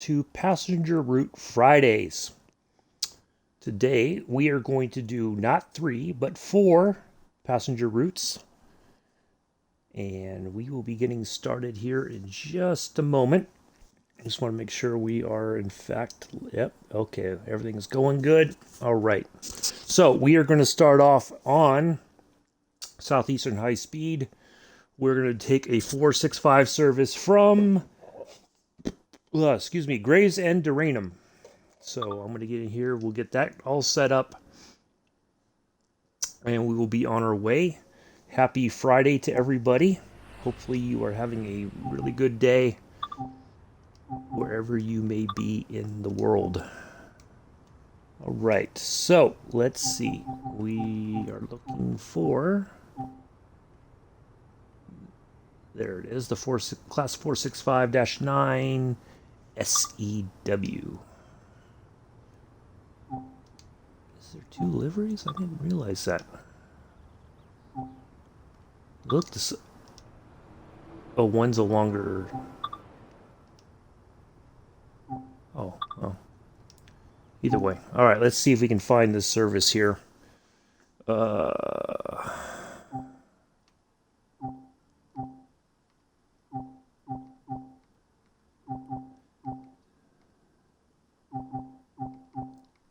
to Passenger Route Fridays. Today we are going to do not 3 but 4 passenger routes, and we will be getting started here in just a moment. I just want to make sure we are in fact, yep, okay, everything's going good. All right, so we are going to start off on Southeastern High Speed. We're going to take a 465 service from Gravesend to Rainham. So I'm going to get in here. We'll get that all set up, and we will be on our way. Happy Friday to everybody. Hopefully you are having a really good day wherever you may be in the world. All right, so let's see. We are looking for, there it is, the Class 465-9 SEW. Is there 2 liveries? I didn't realize that. Look, this. Oh, one's a longer. Oh. Either way. All right, let's see if we can find this service here.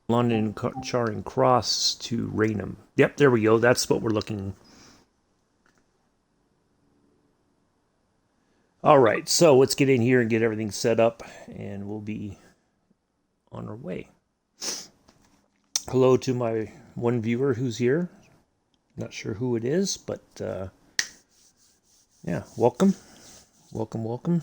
London Charing Cross to Rainham. Yep, there we go. That's what we're looking. All right, so let's get in here and get everything set up, and we'll be on our way. Hello to my one viewer who's here. Not sure who it is, but yeah, welcome. Welcome.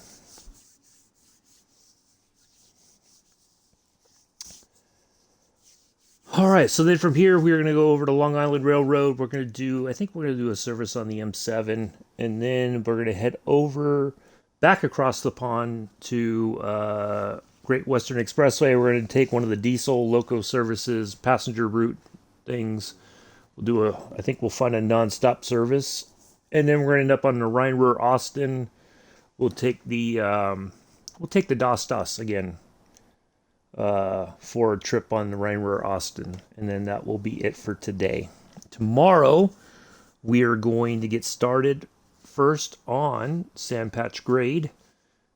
All right, so then from here, we're going to go over to Long Island Railroad. I think we're going to do a service on the M7, and then we're going to head over, back across the pond to Great Western Expressway. We're going to take one of the diesel loco services, passenger route things. I think we'll find a non-stop service, and then we're going to end up on the Rhein-Ruhr Osten. We'll take the Das again. For a trip on the Rhein-Ruhr Osten, and then that will be it for today. Tomorrow, we are going to get started first on Sandpatch Grade,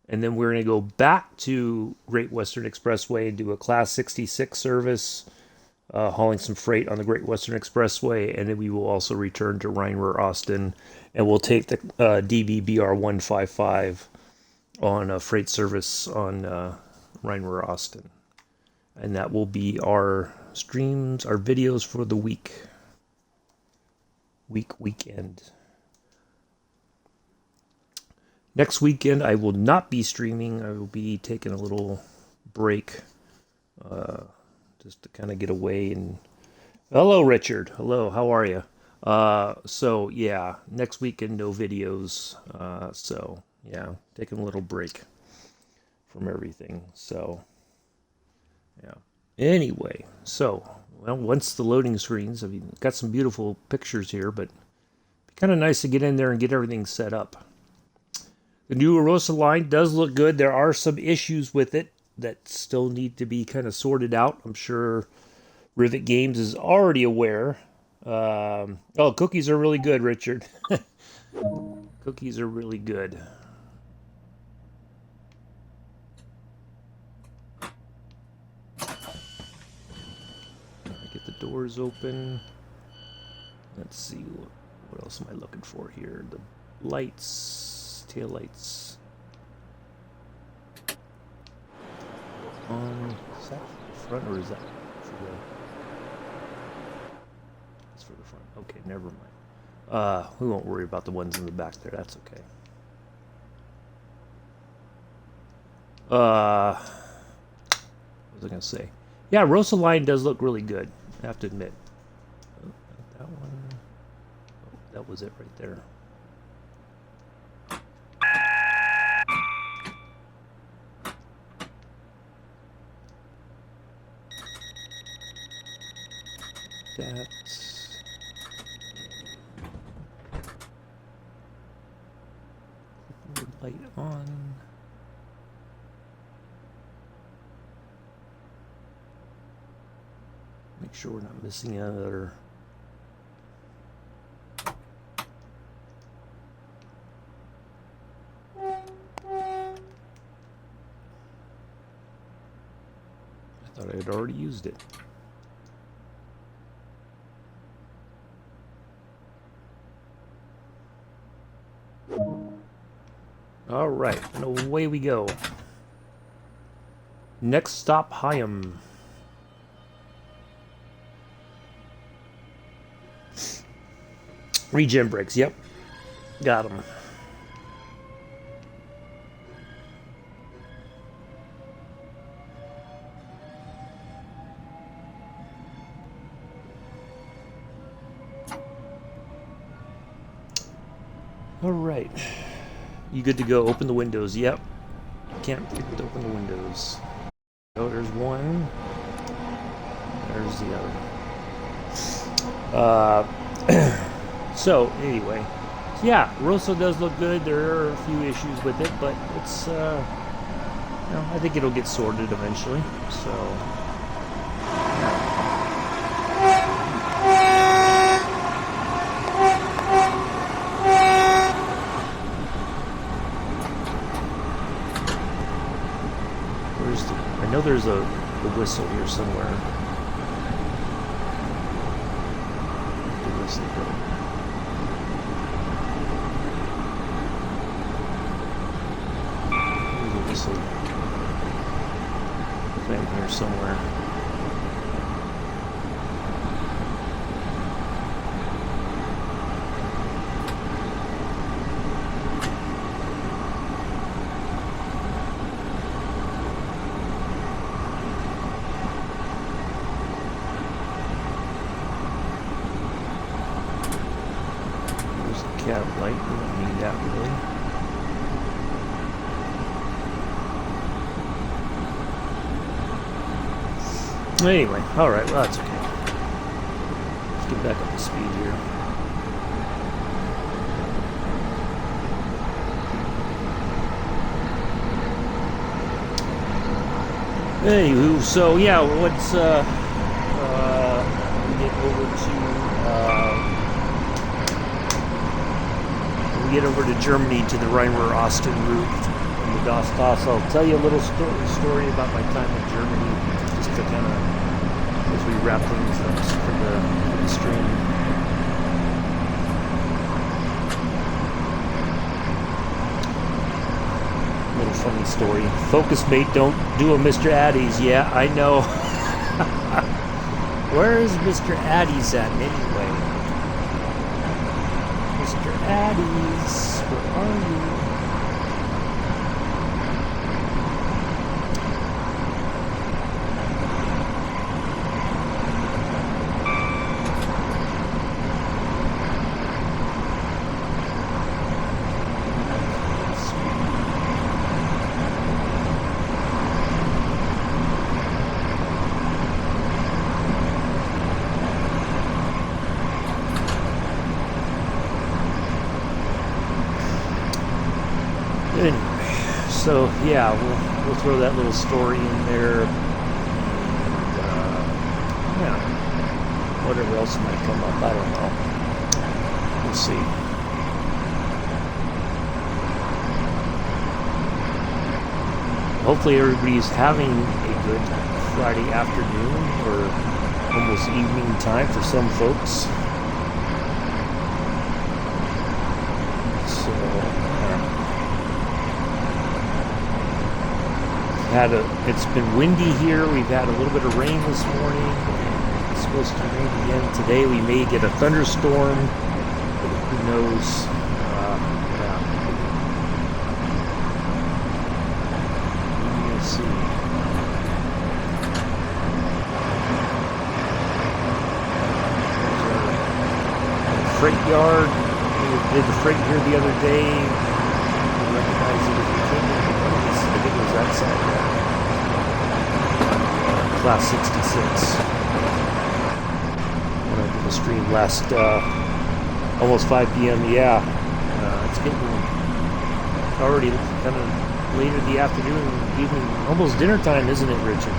and then we're going to go back to Great Western Expressway and do a Class 66 service, hauling some freight on the Great Western Expressway, and then we will also return to Rhein-Ruhr Osten, and we'll take the DB BR422 on a freight service on Rhein-Ruhr Osten. And that will be our streams, our videos for the weekend. Next weekend, I will not be streaming. I will be taking a little break, just to kind of get away. And hello, Richard. Hello, how are you? So yeah, next weekend, no videos. So yeah, taking a little break from everything. So. Yeah. Anyway, so, well, once the loading screens, got some beautiful pictures here, but it'd be kind of nice to get in there and get everything set up. The new Arosa line does look good. There are some issues with it that still need to be kind of sorted out. I'm sure Rivet Games is already aware. Cookies are really good, Richard. Cookies are really good. Doors open. Let's see, what else am I looking for here? The lights, tail lights. Is that for the front or is that for the? It's for the front. Okay, never mind. We won't worry about the ones in the back there. That's okay. What was I gonna say? Yeah, Rosa line does look really good. I have to admit. That one. Oh, that was it right there. That's. Light on. make sure we're not missing another. I thought I had already used it. All right, and away we go. Next stop, Hagen. Regen brakes, yep. Got them. All right. You good to go? Open the windows. Yep. Can't forget to open the windows. Oh, there's one. There's the other. So, anyway. So yeah, Rosso does look good. There are a few issues with it, but it's, you know, I think it'll get sorted eventually. So, I know there's a whistle here somewhere. Where'd the whistle go? There's a whistle thing here somewhere. Cab light, we don't need that really. Anyway, alright, well that's okay. Let's get back up to speed here. Anywho, so yeah, let's get over to Germany to the Rhein-Ruhr Osten route from the Dostos. I'll tell you a little story about my time in Germany, just to kind of, as we wrap things up for the stream. Little funny story. Focus mate, don't do a Mr. Addy's. Yeah, I know. Where is Mr. Addy's at anyway? Mr. Addy's, where are you? So yeah, we'll throw that little story in there, and yeah, whatever else might come up, I don't know. We'll see. Hopefully everybody's having a good Friday afternoon or almost evening time for some folks. It's been windy here. We've had a little bit of rain this morning. It's supposed to rain again today. We may get a thunderstorm. Who knows? Yeah. Let's see. There's our freight yard. We did the freight here the other day. We recognized it as a equipment. I think it was that side there. Class 66. When I did the stream last, almost 5 p.m. Yeah, it's getting already kind of later in the afternoon, evening, almost dinner time, isn't it, Richard?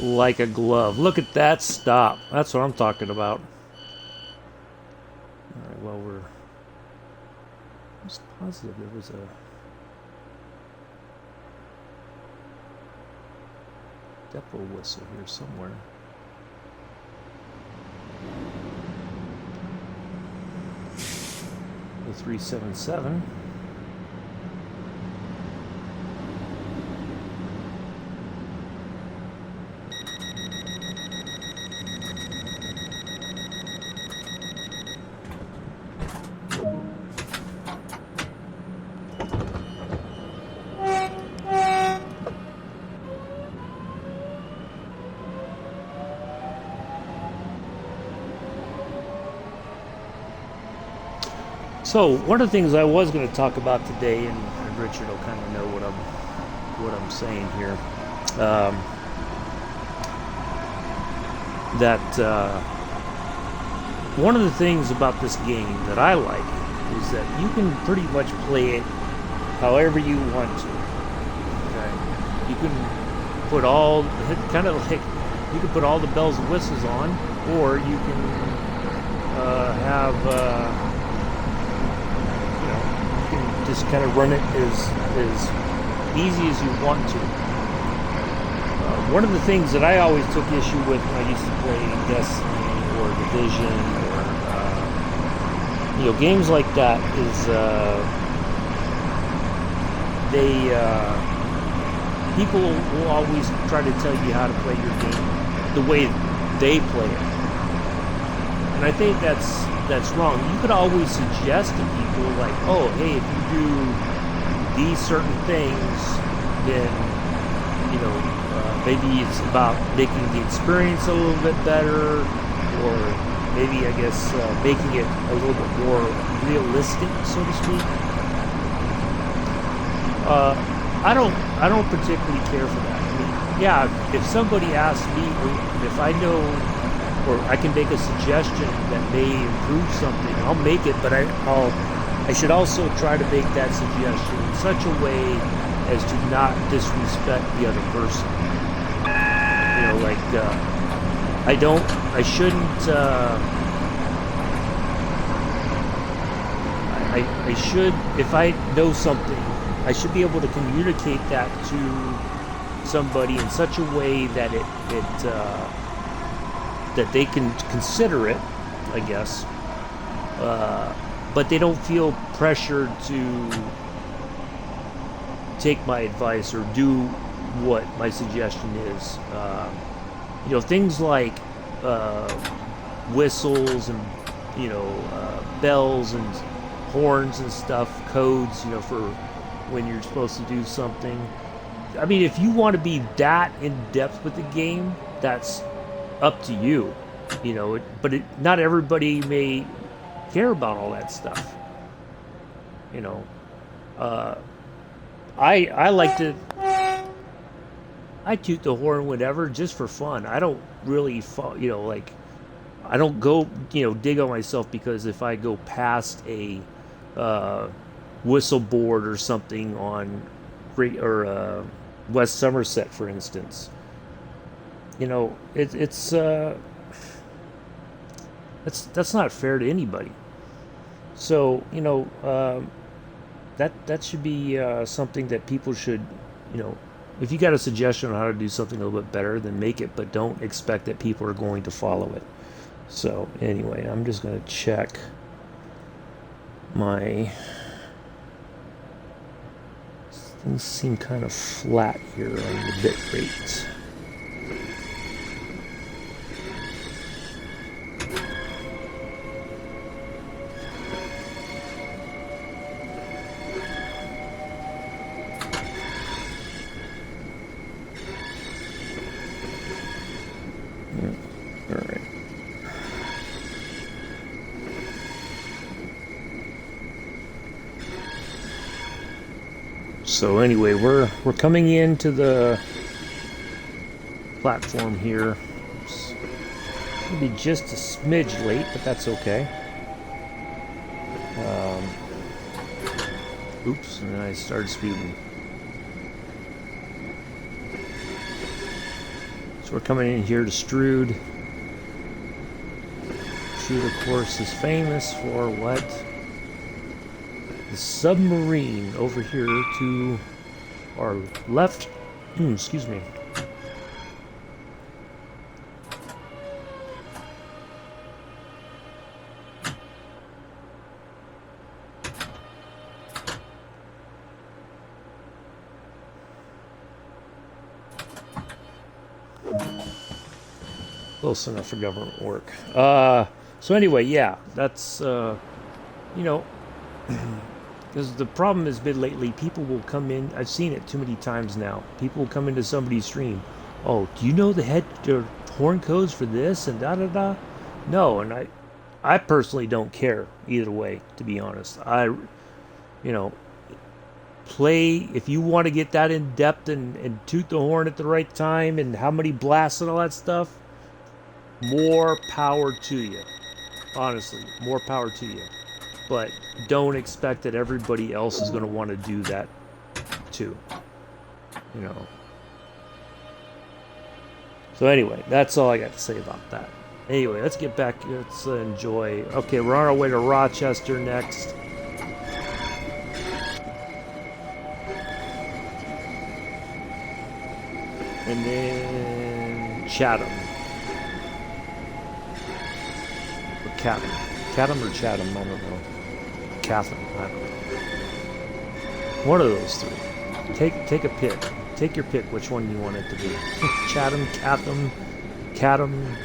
like a glove. Look at that stop. That's what I'm talking about. Alright, well, I was positive there was a depot whistle here somewhere. The 377. So one of the things I was going to talk about today, and Richard will kind of know what I'm saying here, one of the things about this game that I like is that you can pretty much play it however you want to. Okay, you can put all kind of like you can put all the bells and whistles on, or you can have. Just kind of run it as easy as you want to. One of the things that I always took issue with when I used to play Destiny or Division or games like that is people will always try to tell you how to play your game the way they play it, and I think that's wrong. You could always suggest to people like, oh, hey, if you do these certain things, then maybe it's about making the experience a little bit better, or maybe I guess making it a little bit more realistic, so to speak. I don't particularly care for that. I mean, yeah, if somebody asks me if I know or I can make a suggestion that may improve something, I'll make it, but I should also try to make that suggestion in such a way as to not disrespect the other person. I should, if I know something, I should be able to communicate that to somebody in such a way that that they can consider it, I guess, but they don't feel pressured to take my advice or do what my suggestion is. Things like whistles and bells and horns and stuff, codes, for when you're supposed to do something. I mean, if you want to be that in depth with the game, that's up to you, but not everybody may care about all that stuff. I like to, I toot the horn whenever, just for fun. I don't really, I don't go, dig on myself, because if I go past a whistle board or something on West Somerset, for instance, that's not fair to anybody. So that should be something that people should, if you got a suggestion on how to do something a little bit better, then make it, but don't expect that people are going to follow it. So anyway, I'm just going to check my, things seem kind of flat here on the bit rate. So anyway, we're coming into the platform here. It's gonna be just a smidge late, but that's okay. Oops, and then I started speeding. So we're coming in here to Strood. Strood, of course, is famous for what? The submarine over here to our left. Excuse me. Close enough for government work. So anyway, yeah, that's, you know, because the problem has been lately, people will come in, I've seen it too many times now, people will come into somebody's stream, oh, do you know the horn codes for this and da-da-da? No, and I personally don't care either way, to be honest. You know, play, if you want to get that in depth and toot the horn at the right time and how many blasts and all that stuff, more power to you. Honestly, more power to you. But don't expect that everybody else is going to want to do that too. You know. So anyway, that's all I got to say about that. Anyway, let's get back. Let's enjoy. Okay, we're on our way to Rochester next. And then Chatham. Or Chatham. Chatham or Chatham, I don't know. Chatham, I don't know. One of those three. Take a pick. Take your pick which one you want it to be. Chatham, Chatham, Chatham.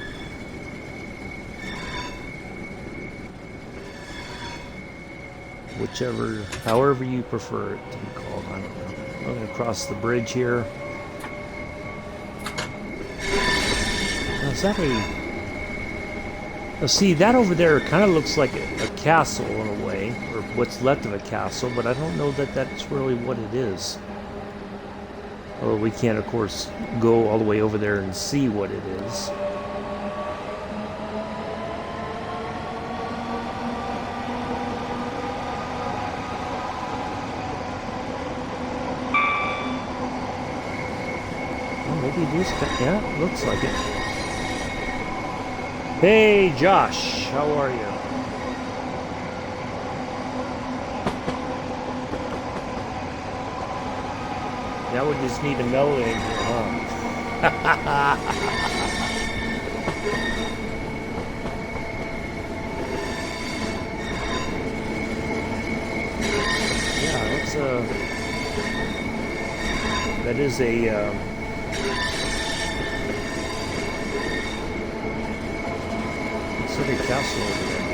Whichever, however you prefer it to be called, I don't know. I'm going to cross the bridge here. Now, is that a... Now, see, that over there kind of looks like a castle in a way, or what's left of a castle, but I don't know that that's really what it is. Although we can't, of course, go all the way over there and see what it is. Well, maybe it is, yeah, it looks like it. Hey, Josh, how are you? Now we just need a melody in here, huh? Yeah, that's that is a City Castle over there.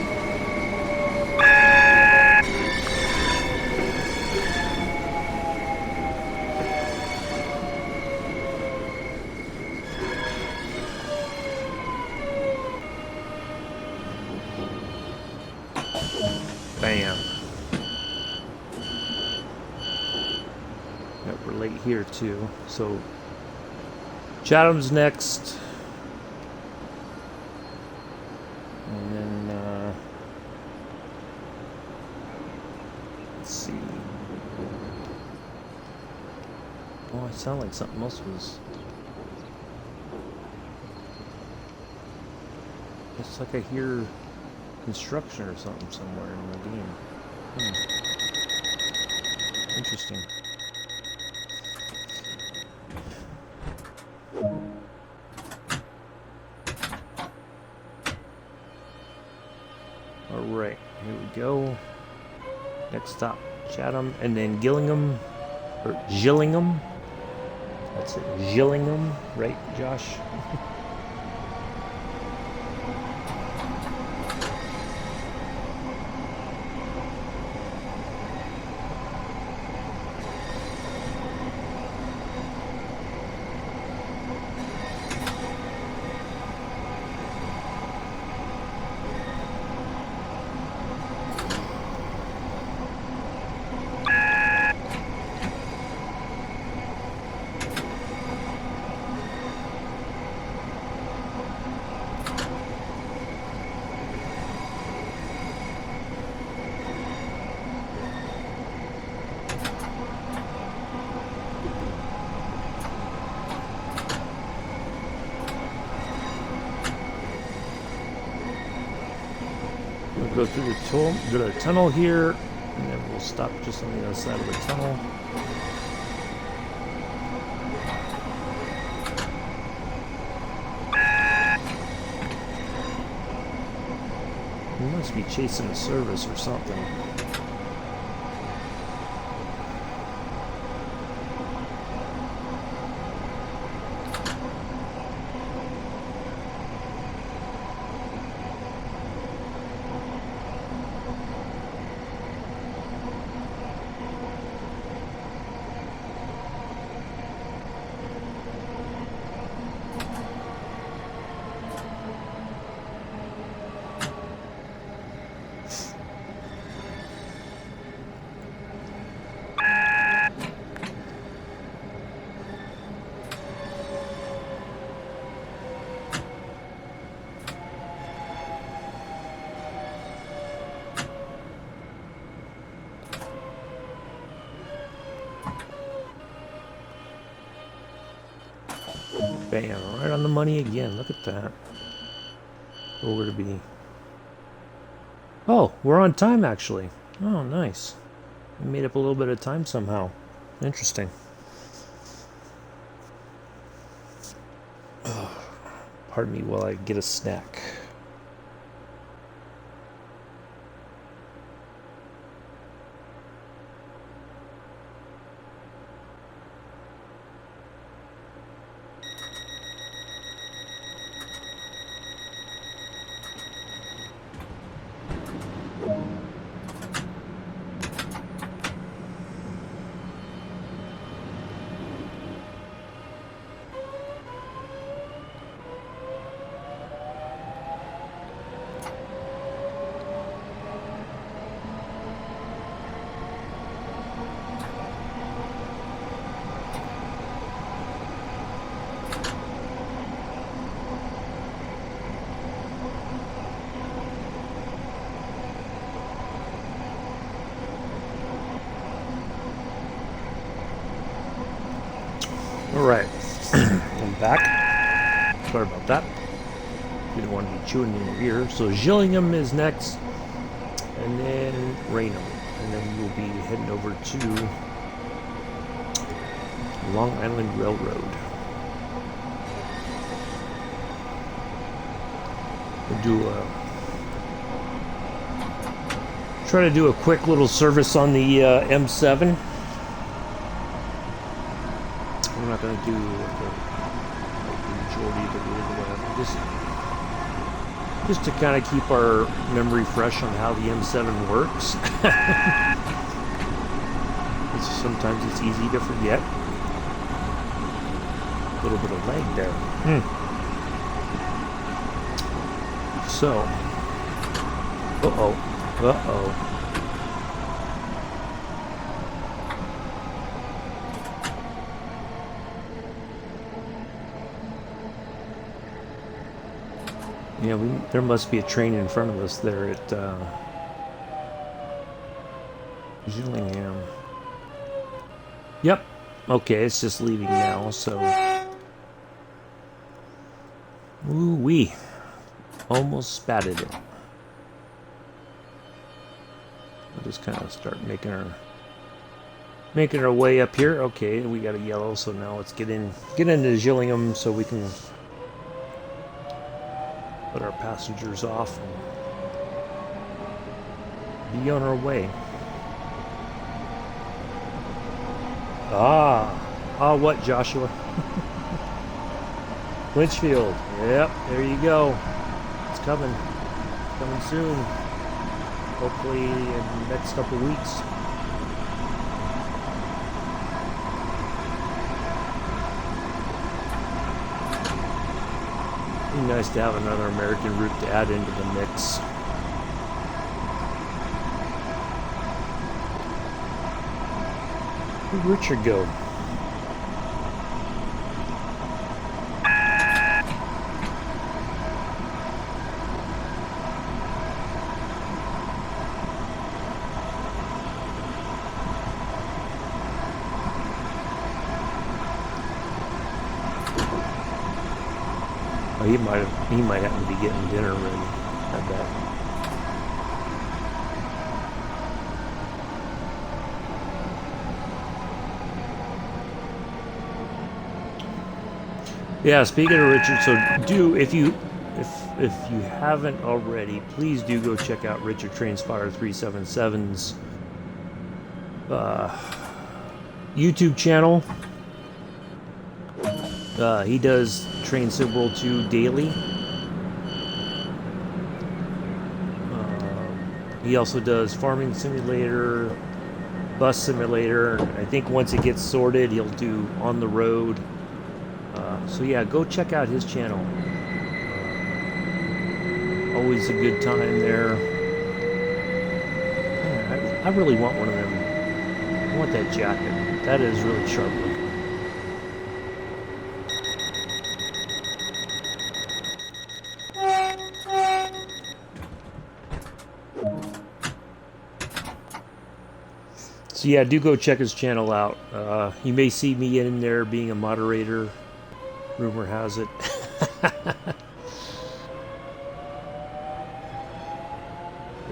Bam. Yep, we're late here too. So Chatham's next. Oh, it sounded like something else was... It's like I hear construction or something somewhere in the game. Interesting. Alright, here we go. Next stop, Chatham, and then Gillingham, or Gillingham. That's it, Gillingham, right, Josh? Go through the tunnel here, and then we'll stop just on the other side of the tunnel. We must be chasing a service or something. Bam, right on the money again. Look at that. Where would it be? Oh, we're on time actually. Oh, nice. We made up a little bit of time somehow. Interesting. Pardon me while I get a snack. Alright, I'm back. Sorry about that. Didn't want to be chewing in your ear. So Gillingham is next, and then Rainham. And then we'll be heading over to Long Island Railroad. We'll try to do a quick little service on the M7. I'm not going to do the majority of the video, just to kind of keep our memory fresh on how the M7 works. Sometimes it's easy to forget. A little bit of lag there. So, uh-oh. Yeah, there must be a train in front of us there at Gillingham. Yep. Okay, it's just leaving now, so... Ooh-wee. Almost spatted it. We'll just kind of start making our way up here. Okay, we got a yellow, so now let's get into Gillingham so we can put our passengers off and be on our way. What, Joshua? Litchfield. Yep, there you go. It's coming. It's coming soon. Hopefully in the next couple weeks. It'd be nice to have another American route to add into the mix. Where'd Richard go? He might happen to be getting dinner ready. I bet. Yeah, speaking of Richard, so do if you haven't already, please do go check out Richard Trainspire 377's YouTube channel. He does Train Sim World 2 daily. He also does Farming Simulator, Bus Simulator. I think once it gets sorted, he'll do On the Road. So yeah, go check out his channel. Always a good time there. Man, I really want one of them. I want that jacket. That is really sharp looking. So yeah, do go check his channel out. You may see me in there being a moderator. Rumor has it.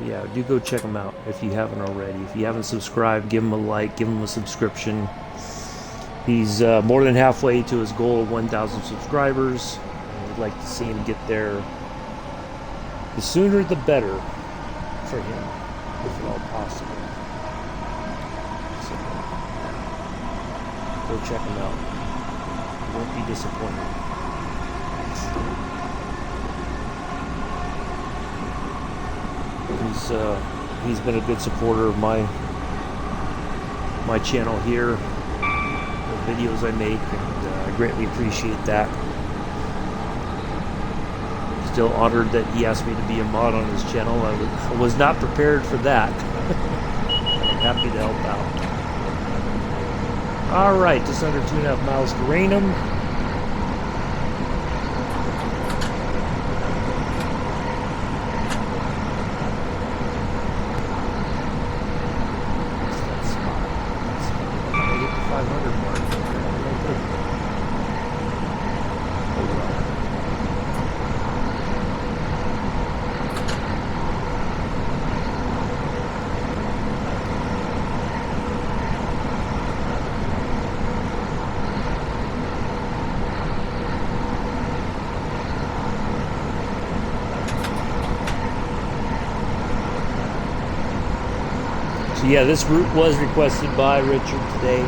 Yeah, do go check him out if you haven't already. If you haven't subscribed, give him a like, give him a subscription. He's more than halfway to his goal of 1,000 subscribers. I'd like to see him get there. The sooner the better for him, if at all possible. So, go check him out. You won't be disappointed. He's been a good supporter of my channel here, the videos I make, and I greatly appreciate that. Still honored that he asked me to be a mod on his channel. I was not prepared for that. I'm happy to help out. Alright, just under 2.5 miles to Rainham. So yeah, this route was requested by Richard today.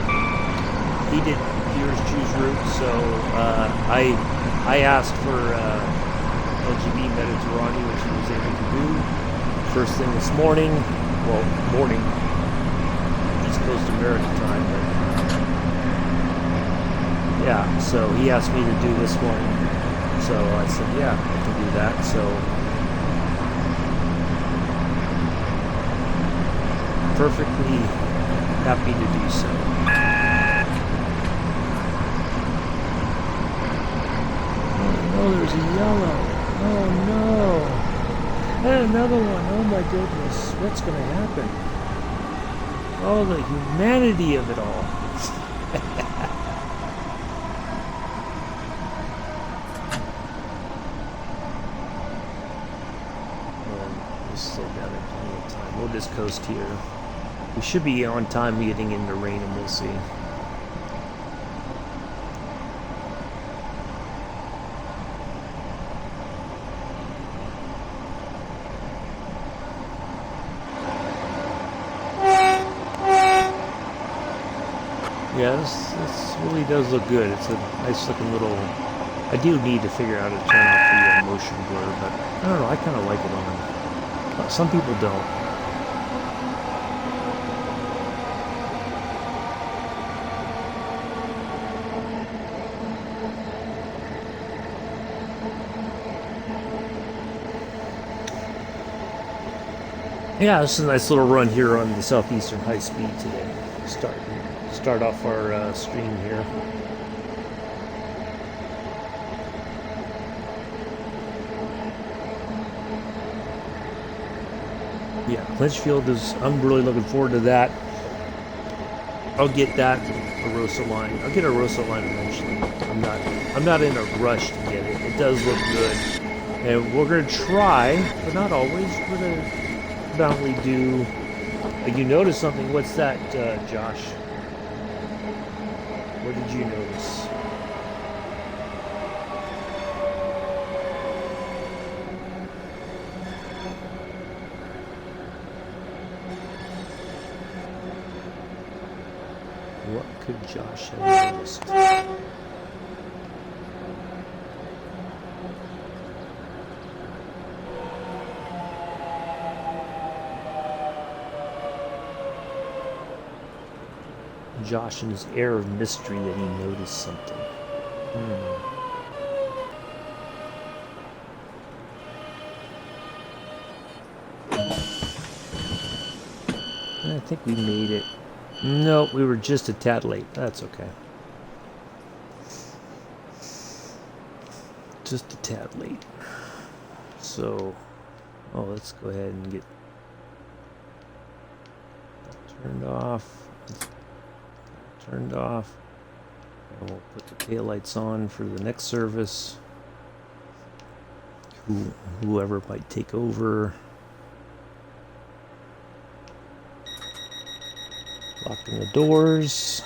He did viewers choose route, so I asked for LGB Mediterranean, which he was able to do first thing this morning. Well, morning, East Coast American time. But yeah, so he asked me to do this one. So I said, yeah, I can do that. So perfectly happy to do so. Oh, there's a yellow. Oh no. And another one. Oh my goodness. What's going to happen? Oh, the humanity of it all. We'll still got plenty of time. We'll just coast here. We should be on time getting into Rainham, we'll see. Yeah, this really does look good. It's a nice looking little... I do need to figure out how to turn off the motion blur, but I don't know, I kind of like it on. Some people don't. Yeah, this is a nice little run here on the Southeastern High Speed today. Start off our stream here. Yeah, Clinchfield is. I'm really looking forward to that. I'll get that Arosa line. I'll get a Arosa line eventually. I'm not in a rush to get it. It does look good, and we're gonna try, but not always. We're gonna definitely do. You notice something? What's that, Josh? What did you notice? could Josh have noticed? Josh in his air of mystery that he noticed something. I think we made it. No, we were just a tad late. That's okay. Just a tad late. So, let's go ahead and get that turned off. Turned off. And we'll put the taillights on for the next service. Whoever might take over. Locking the doors.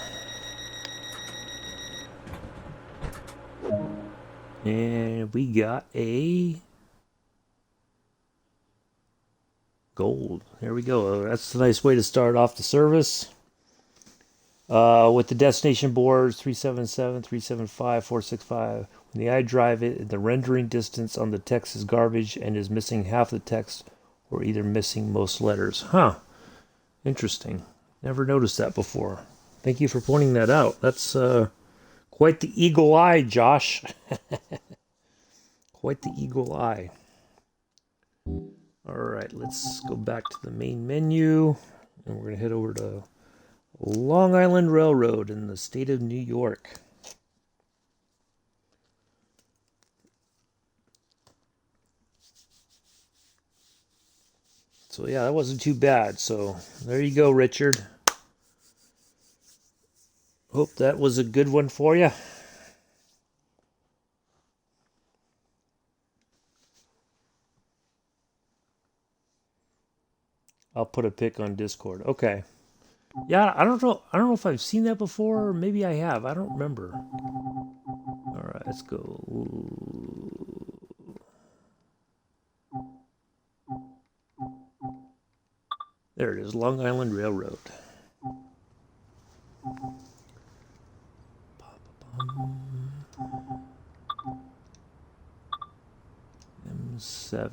And we got a gold. There we go. That's a nice way to start off the service. With the destination boards 377, 375, 465. When the eye drive it, the rendering distance on the text is garbage and is missing half the text or either missing most letters. Huh. Interesting. Never noticed that before. Thank you for pointing that out. That's quite the eagle eye, Josh. Quite the eagle eye. All right, let's go back to the main menu. And we're going to head over to Long Island Railroad in the state of New York. So yeah, that wasn't too bad. So there you go, Richard. Hope that was a good one for you. I'll put a pic on Discord. Okay. Yeah, I don't know if I've seen that before, or maybe I have. I don't remember. All right, let's go. There it is, Long Island Railroad. M7.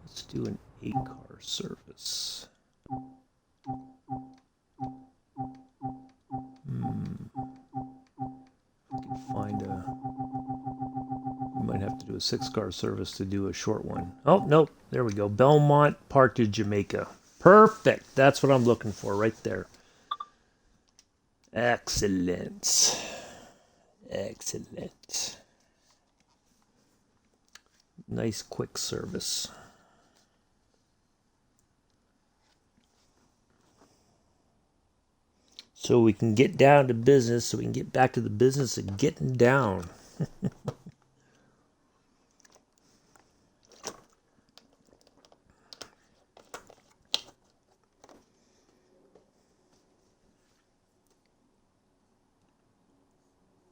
Let's do an 8-car service. I can find a... We might have to do a 6-car service to do a short one. Oh, nope. There we go. Belmont, Park to Jamaica. Perfect. That's what I'm looking for right there. Excellent. Excellent. Nice quick service. So we can get down to business, so we can get back to the business of getting down.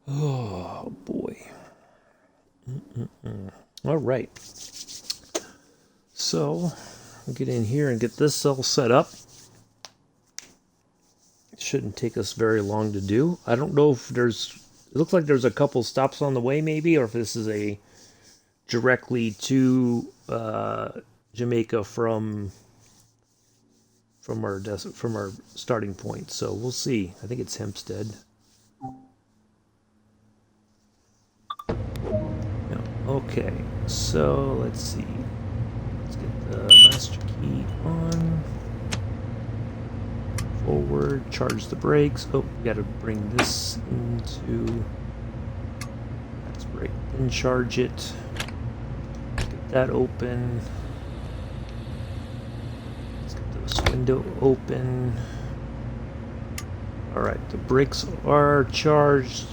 Oh, boy. All right. So, we'll get in here and get this all set up. It shouldn't take us very long to do. I don't know if there's... It looks like there's a couple stops on the way, maybe, or if this is a directly to Jamaica from our starting point. So we'll see. I think it's Hempstead. No. Okay, so let's see. Let's get the master key on. Forward, charge the brakes. Oh, we gotta bring this into that's brake. Then charge it. Get that open. Let's get this window open. Alright, the brakes are charged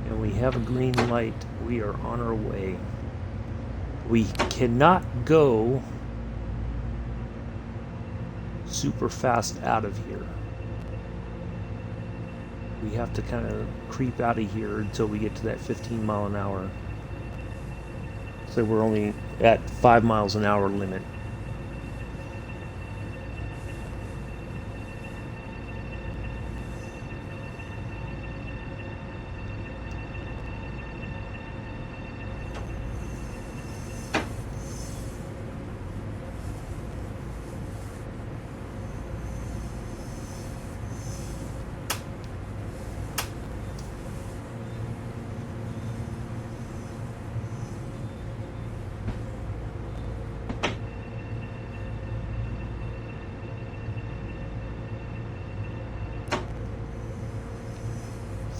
and we have a green light. We are on our way. We cannot go super fast out of here. We have to kind of creep out of here until we get to that 15 mile an hour. So we're only at 5 miles an hour limit.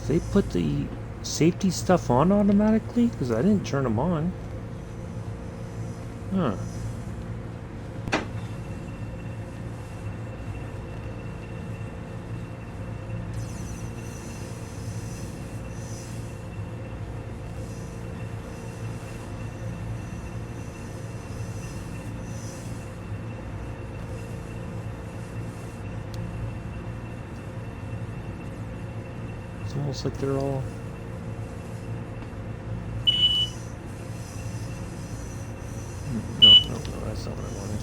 They put the safety stuff on automatically? Because I didn't turn them on. Huh. Almost like they're all... No, that's not what I wanted.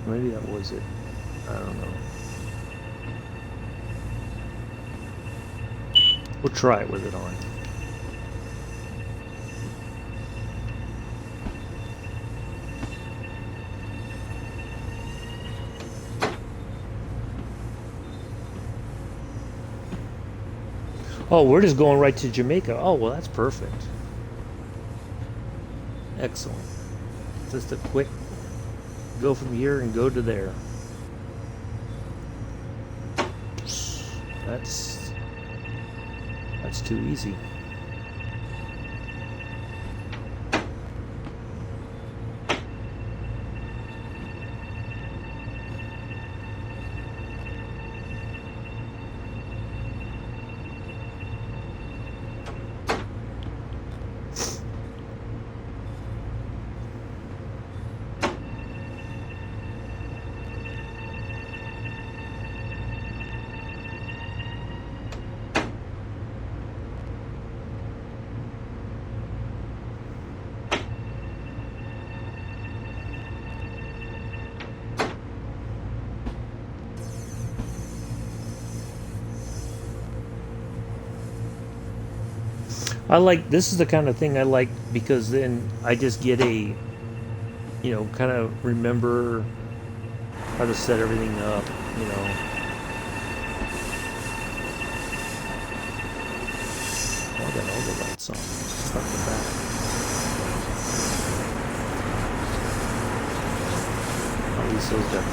Maybe that was it. I don't know. We'll try it with it on. Oh, we're just going right to Jamaica. Oh, well, that's perfect. Excellent. Just a quick go from here and go to there. That's too easy. I like, this is the kind of thing I like, because then I just get a, you know, kind of remember how to set everything up, you know. Oh, I got all the lights on. Start the back. At least those got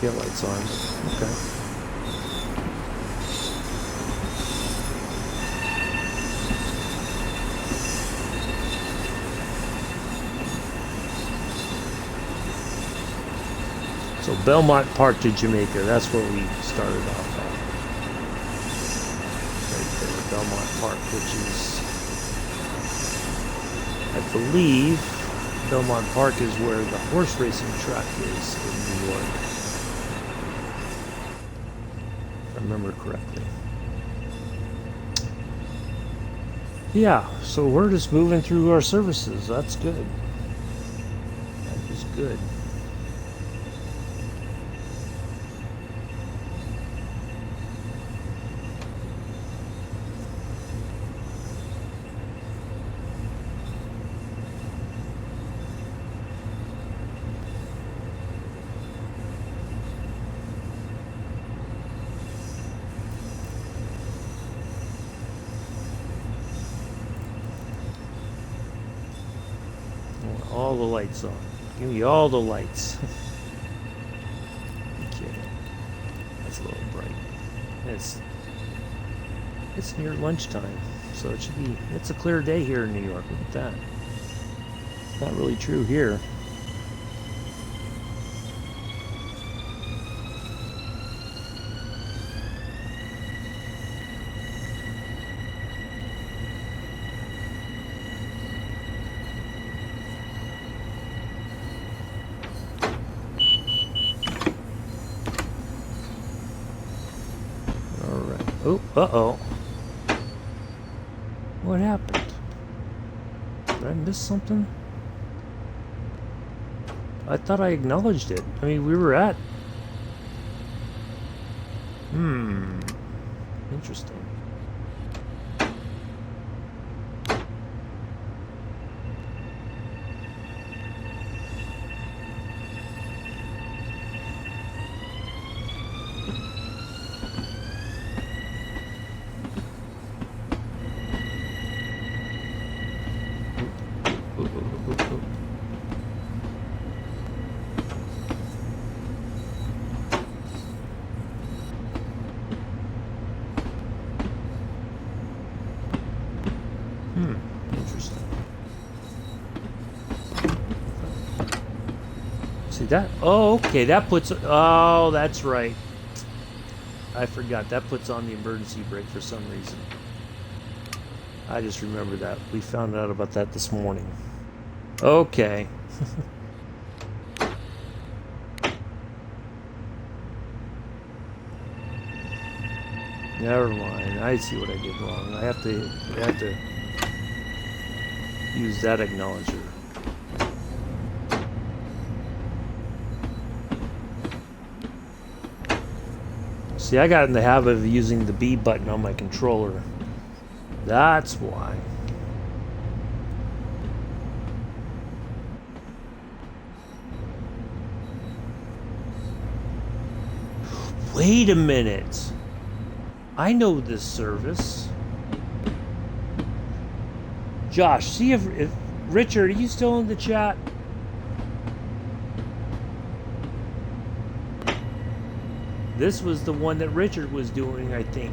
the lights on. Okay. So Belmont Park to Jamaica, that's where we started off at. Right there, Belmont Park, which is, I believe, Belmont Park is where the horse racing track is in New York. If I remember correctly. Yeah, so we're just moving through our services. That's good. That is good. All the lights on. Give me all the lights. Okay. That's a little bright. It's near lunchtime, so it should be, it's a clear day here in New York. Look at that. Not really true here. Oh, uh-oh. What happened? Did I miss something? I thought I acknowledged it. I mean, we were at... Interesting. that. Oh, okay. That puts. Oh, that's right. I forgot. That puts on the emergency brake for some reason. I just remember that. We found out about that this morning. Okay. Never mind. I see what I did wrong. I have to use that acknowledger. See, I got in the habit of using the B button on my controller. That's why. Wait a minute. I know this service. Josh, see if Richard, are you still in the chat? This was the one that Richard was doing, I think,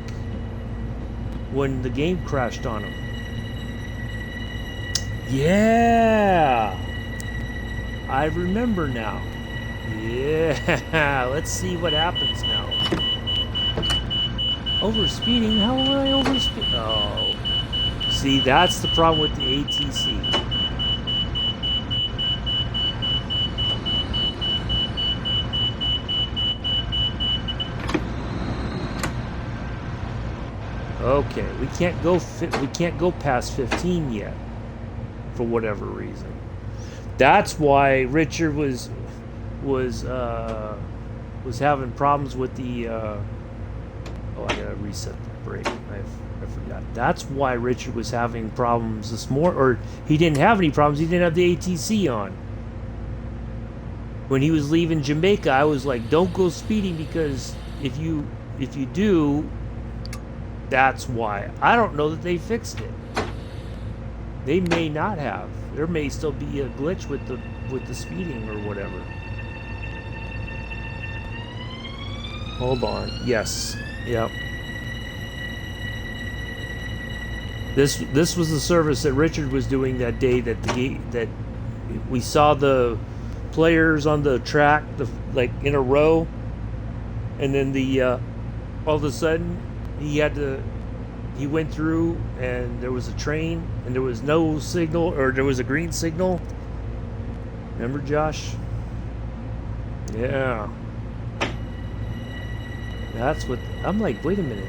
when the game crashed on him. Yeah, I remember now. Yeah, let's see what happens now. Overspeeding? How will I overspeed? Oh, see, that's the problem with the ATC. Okay, we can't go past 15 yet, for whatever reason. That's why Richard was having problems with the. Oh, I gotta reset the brake. I forgot. That's why Richard was having problems this morning, or he didn't have any problems. He didn't have the ATC on. When he was leaving Jamaica, I was like, "Don't go speeding because if you do." That's why. I don't know that they fixed it. They may not have. There may still be a glitch with the speeding or whatever. Hold on. Yes. Yep. This was the service that Richard was doing that day that we saw the players on the track like in a row, and then all of a sudden he went through and there was a train and there was no signal, or there was a green signal. Remember, Josh? Yeah. That's what I'm like, wait a minute.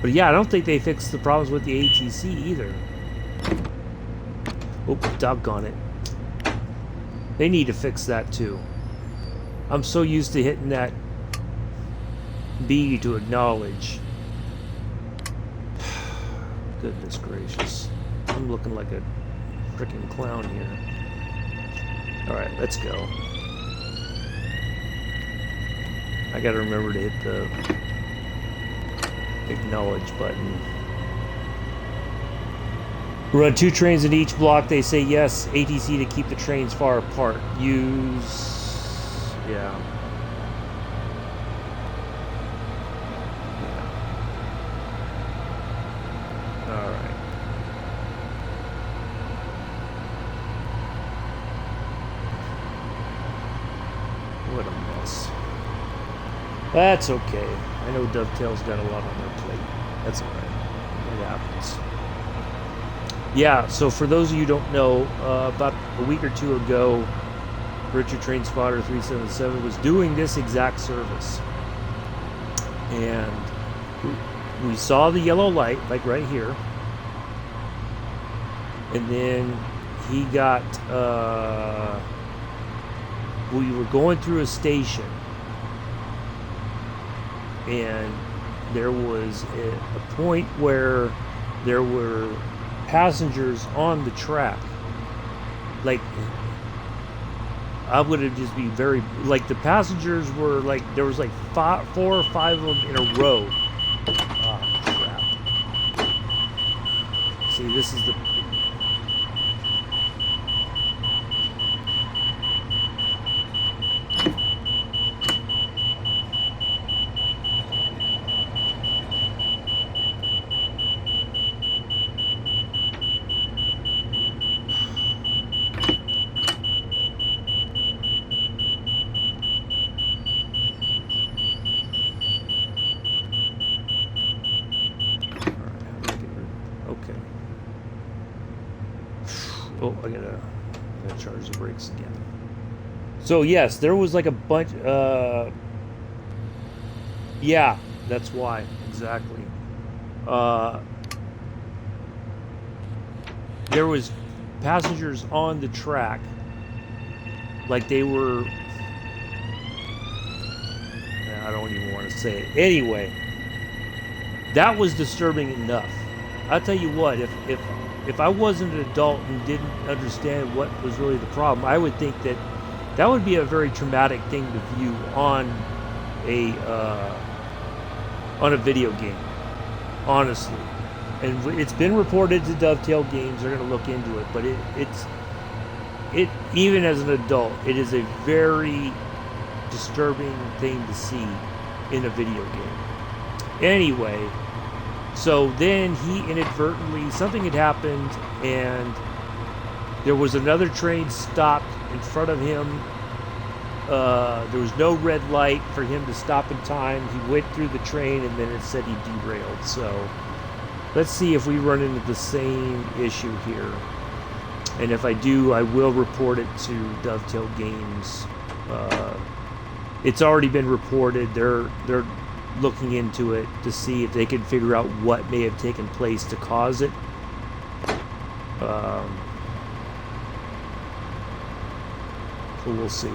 But yeah, I don't think they fixed the problems with the ATC either. Oh, doggone it. They need to fix that too. I'm so used to hitting that B to acknowledge. Goodness gracious. I'm looking like a freaking clown here. Alright, let's go. I gotta remember to hit the acknowledge button. Run 2 trains in each block. They say yes. ATC to keep the trains far apart. Use... yeah. That's okay. I know Dovetail's got a lot on their plate. That's alright. It happens. Yeah, so for those of you who don't know, about a week or two ago, Richard Train Spotter 377 was doing this exact service. And we saw the yellow light, like right here. And then he got, we were going through a station. And there was a point where there were passengers on the track. Like, I would have just be very, like, the passengers were like, there was like 4 or 5 of them in a row. Oh, crap. See, this is the... charge the brakes again. So yes, there was like a bunch. Yeah, that's why exactly. There was passengers on the track, like they were. I don't even want to say it. Anyway, that was disturbing enough. I'll tell you what, if I wasn't an adult and didn't understand what was really the problem, I would think that that would be a very traumatic thing to view on a video game, honestly. And it's been reported to Dovetail Games. They're going to look into it, but it even as an adult, it is a very disturbing thing to see in a video game. Anyway, so then he inadvertently, something had happened, and there was another train stopped in front of him. There was no red light for him to stop in time. He went through the train, and then it said he derailed. So let's see if we run into the same issue here. And if I do, I will report it to Dovetail Games. It's already been reported. They're looking into it to see if they can figure out what may have taken place to cause it. So we'll see. I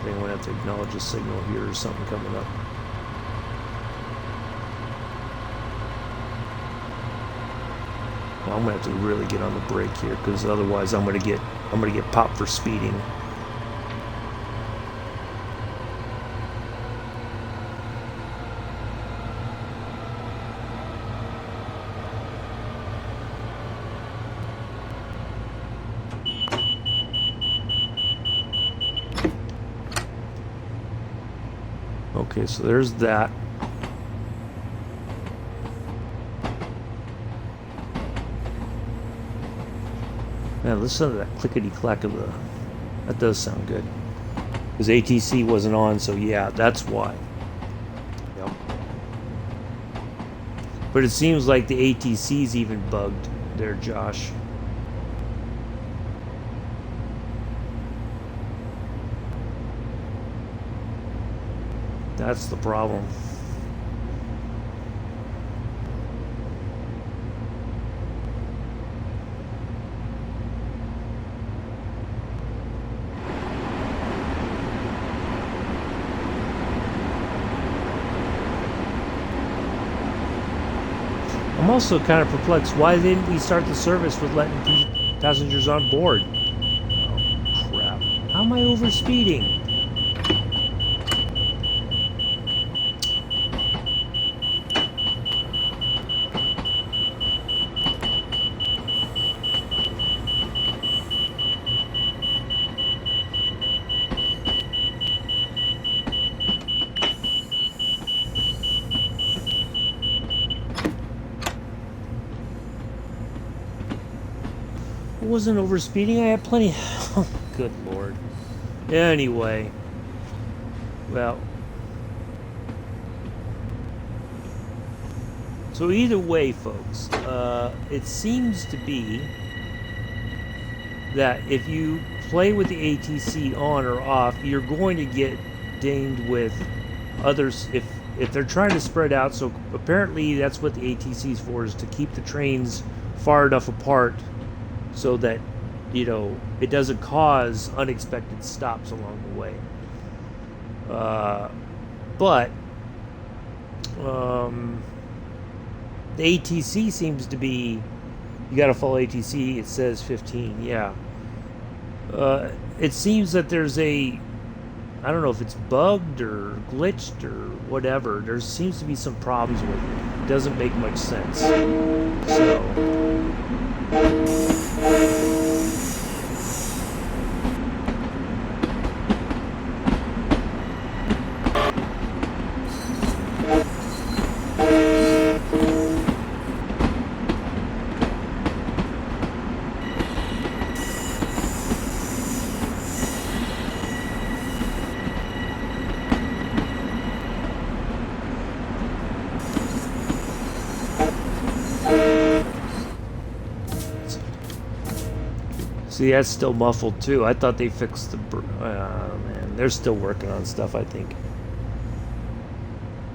think I'm going to have to acknowledge a signal here or something coming up. Well, I'm going to have to really get on the brake here, because otherwise I'm going to get popped for speeding. Okay, so there's that. Man, listen to that clickety-clack of the... That does sound good. Because ATC wasn't on, so yeah, that's why. Yep. But it seems like the ATC's even bugged there, Josh. That's the problem. I'm also kind of perplexed. Why didn't we start the service with letting passengers on board? Oh, crap. How am I overspeeding? I wasn't overspeeding. I had plenty. Oh, good lord. Anyway, well, so either way, folks, it seems to be that if you play with the ATC on or off, you're going to get dinged with others if they're trying to spread out. So apparently that's what the ATC is for, is to keep the trains far enough apart so that, you know, it doesn't cause unexpected stops along the way. But the ATC seems to be, you got to follow ATC, it says 15, yeah. It seems that there's I don't know if it's bugged or glitched or whatever. There seems to be some problems with it. It doesn't make much sense. So... See, that's still muffled too. I thought they fixed the. Man, they're still working on stuff. I think.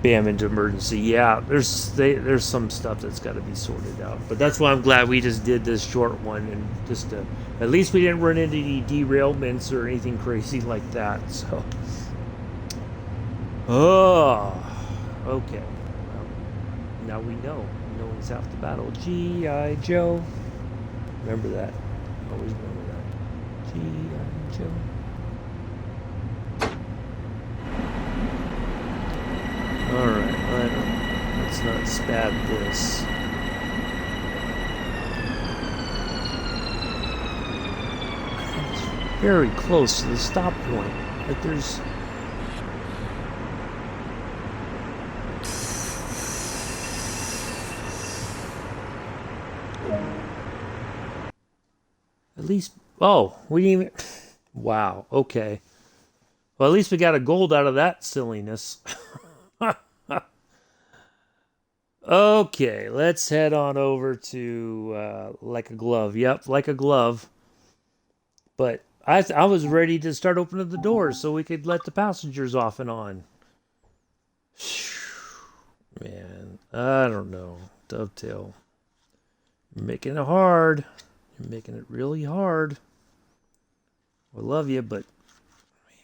Bam into emergency. Yeah, there's some stuff that's got to be sorted out. But that's why I'm glad we just did this short one, and just at least we didn't run into any derailments or anything crazy like that. So. Oh, okay. Well, now we know. Knowing's half the battle. G.I. Joe. Remember that. Always remember that. G.I. Joe. Alright, let's not spad this. It's very close to the stop point. Like there's... At least... Oh, we didn't even... Wow, okay. Well, at least we got a gold out of that silliness. Okay, let's head on over to Like a Glove. Yep, Like a Glove. But I was ready to start opening the doors so we could let the passengers off and on. Man, I don't know. Dovetail. You're making it hard. You're making it really hard. I love you, but man,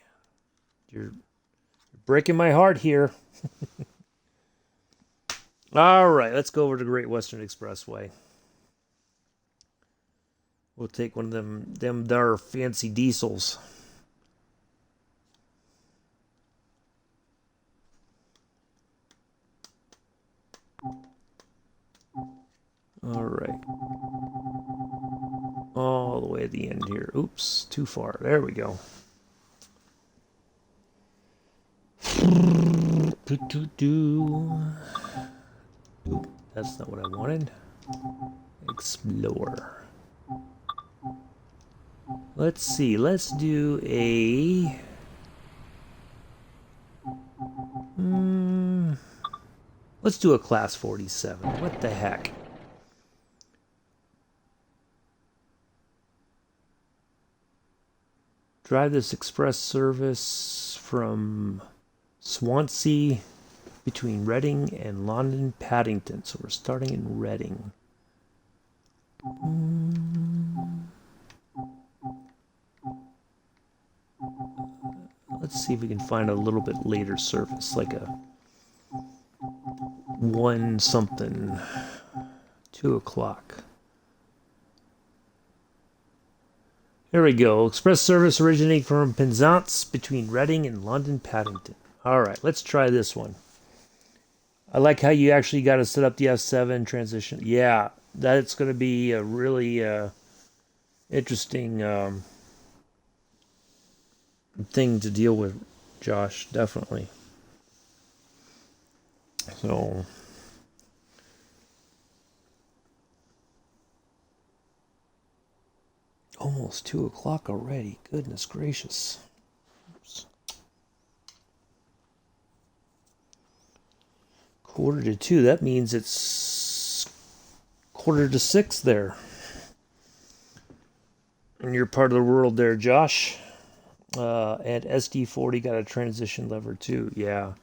you're breaking my heart here. All right, let's go over to Great Western Expressway. We'll take one of them there fancy diesels. All right. All the way at the end here. Oops, too far. There we go. Oop, that's not what I wanted. Explore. Let's see. Let's do a... let's do a Class 47. What the heck? Drive this express service from Swansea between Reading and London Paddington. So we're starting in Reading. Let's see if we can find a little bit later service, like a 1 something, 2 o'clock. Here we go. Express service originating from Penzance between Reading and London Paddington. All right, let's try this one. I like how you actually got to set up the F7 transition. Yeah, that's going to be a really interesting thing to deal with, Josh. Definitely. So... almost 2 o'clock already. Goodness gracious. Oops. 1:45. That means it's 5:45 there. In your part of the world there, Josh. And SD40 got a transition lever too. Yeah.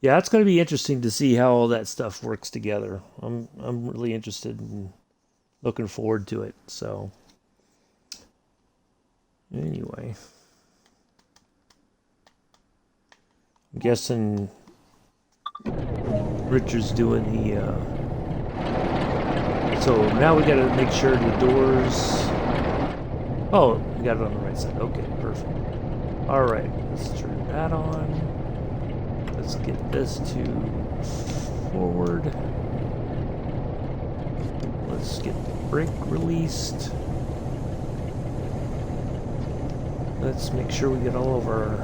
Yeah, it's going to be interesting to see how all that stuff works together. I'm really interested in looking forward to it. So anyway, I'm guessing Richard's doing the so now we got to make sure the doors... Oh, we got it on the right side. Okay, perfect. All right, let's turn that on. Let's get this to forward. Let's get the brake released. Let's make sure we get all of our...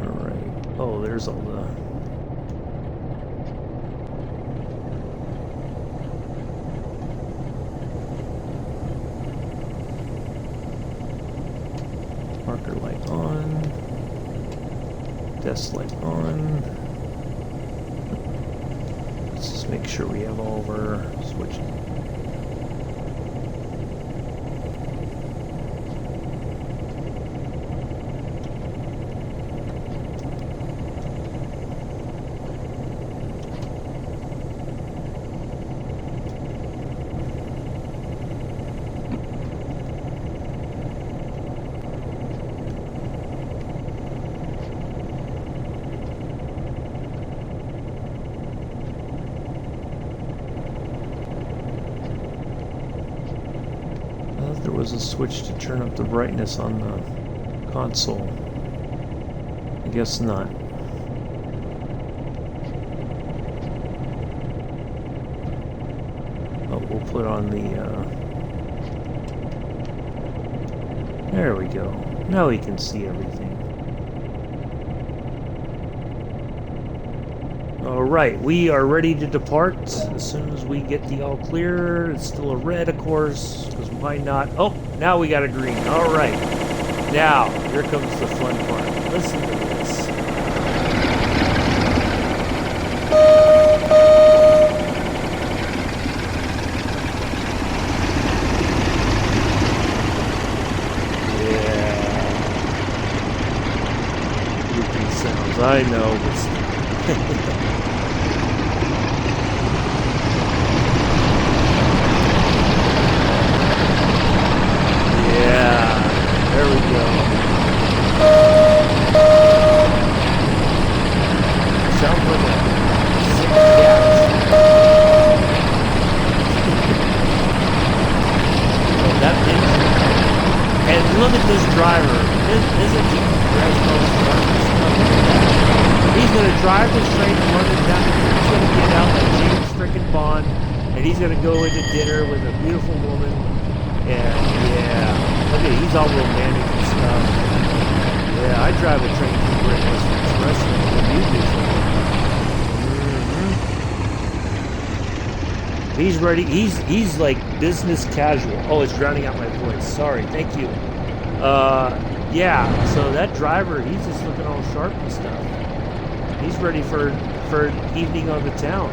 Alright. Oh, there's all the... test light on. Let's just make sure we have all of our switches. There was a switch to turn up the brightness on the console. I guess not. Oh, we'll put on the... There we go. Now we can see everything. Alright, we are ready to depart as soon as we get the all clear. It's still a red, of course, because why not? Oh, now we got a green. Alright. Now, here comes the fun part. Listen to this. Yeah. Looping sounds. I know, but there we go. Sounds like a sick cat. Oh, that engine. And look at this driver. Isn't he He's going to drive this train to London down. He's going to get out like James frickin' Bond, and he's going to go into dinner with a beautiful woman. And yeah, look at it, he's all romantic and stuff. Yeah, I drive a train from Great Western Express when you do something. He's ready. He's like business casual. Oh, it's drowning out my voice. Sorry. Thank you. Yeah. So that driver, he's just looking all sharp and stuff. He's ready for an evening on the town.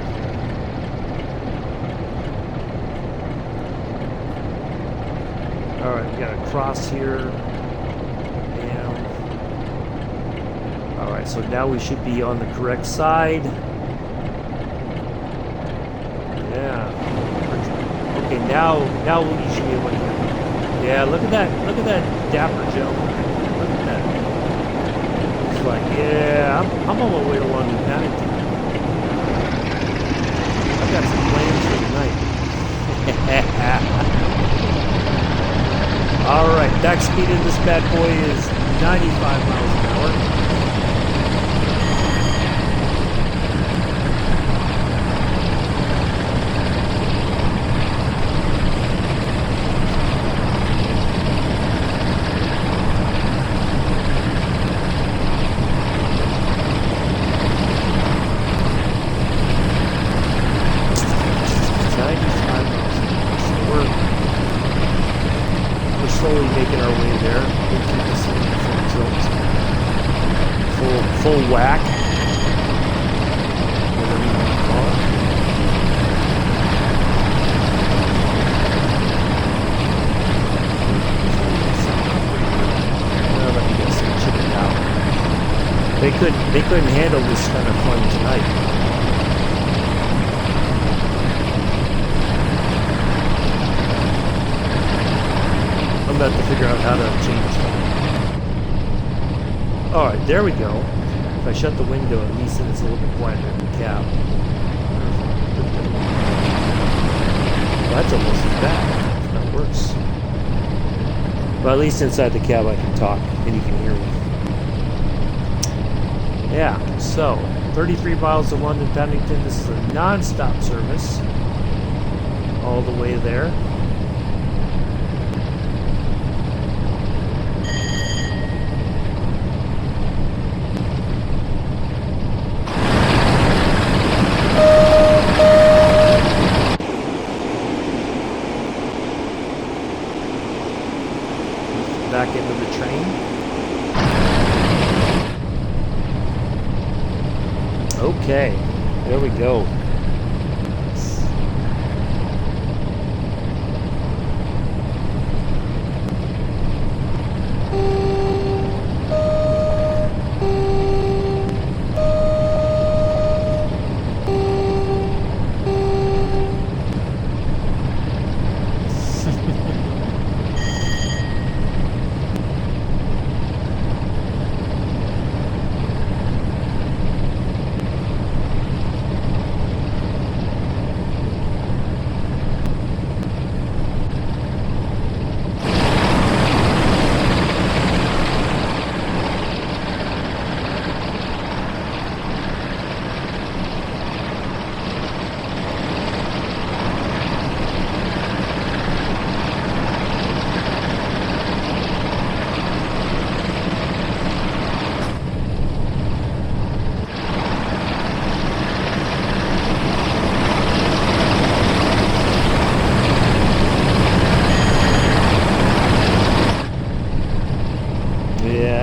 Alright, we got a cross here. Down. Alright, so now we should be on the correct side. Yeah. Okay, now we should be able to. Yeah, look at that dapper gentleman. Look at that. It's like, yeah, I'm on my way to London Paddington. I've got some plans for tonight. Alright, back speed in this bad boy is 95 miles an hour. Slowly making our way there. We'll keep this thing full whack. Whatever you want to call it. Well, let me guess, they chickened out. They couldn't handle this kind of fun tonight. I'm about to figure out how to change that. Alright, there we go. If I shut the window, at least it's a little bit quieter in the cab. Well, that's almost as bad. That works. Well, at least inside the cab I can talk and you can hear me. Yeah, so 33 miles to London Paddington. This is a non-stop service. All the way there. Back into the train. Okay, there we go.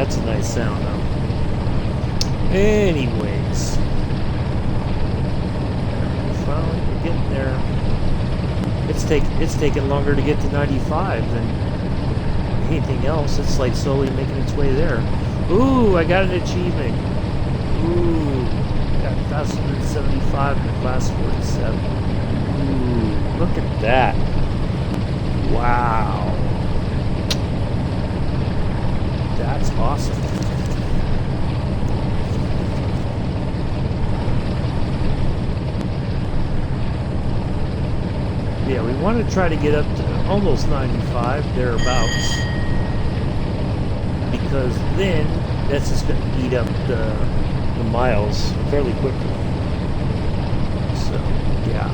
That's a nice sound though. Anyways, finally we're getting there. It's taken longer to get to 95 than anything else. It's like slowly making its way there. Ooh, I got an achievement. Ooh, got faster than 75 in the class 47. Ooh, look at that. Wow. That's awesome. Yeah, we want to try to get up to almost 95, thereabouts. Because then, that's just going to eat up the miles fairly quickly. So, yeah.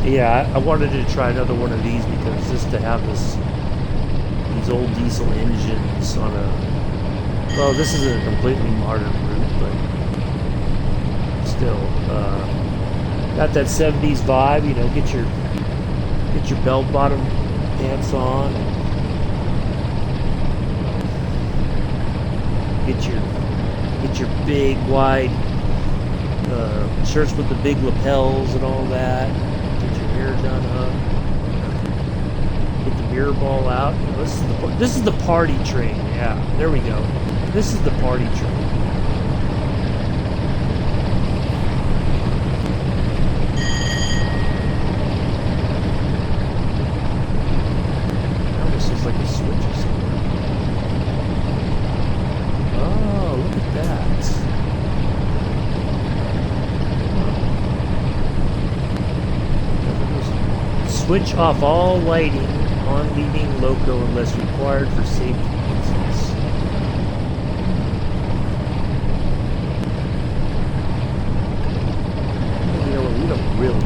Yeah, I wanted to try another one of these because just to have these old diesel engines on a, well, this is a completely modern route, but still, got that 70s vibe. You know, get your bell-bottom pants on, get your big wide shirts with the big lapels and all that. Hair done up. Get the beer ball out. This is the party train. Yeah, there we go. This is the party train. Now this is like a switch or something. Oh, look at that. Switch off all lighting on leaving loco unless required for safety reasons. You know what, we don't really need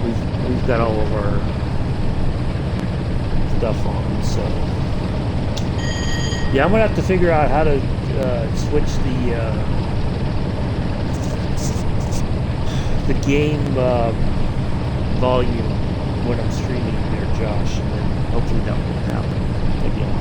it. We've got all of our stuff on, so yeah, I'm gonna have to figure out how to switch the game volume when I'm streaming there, Josh, and then hopefully that won't happen again.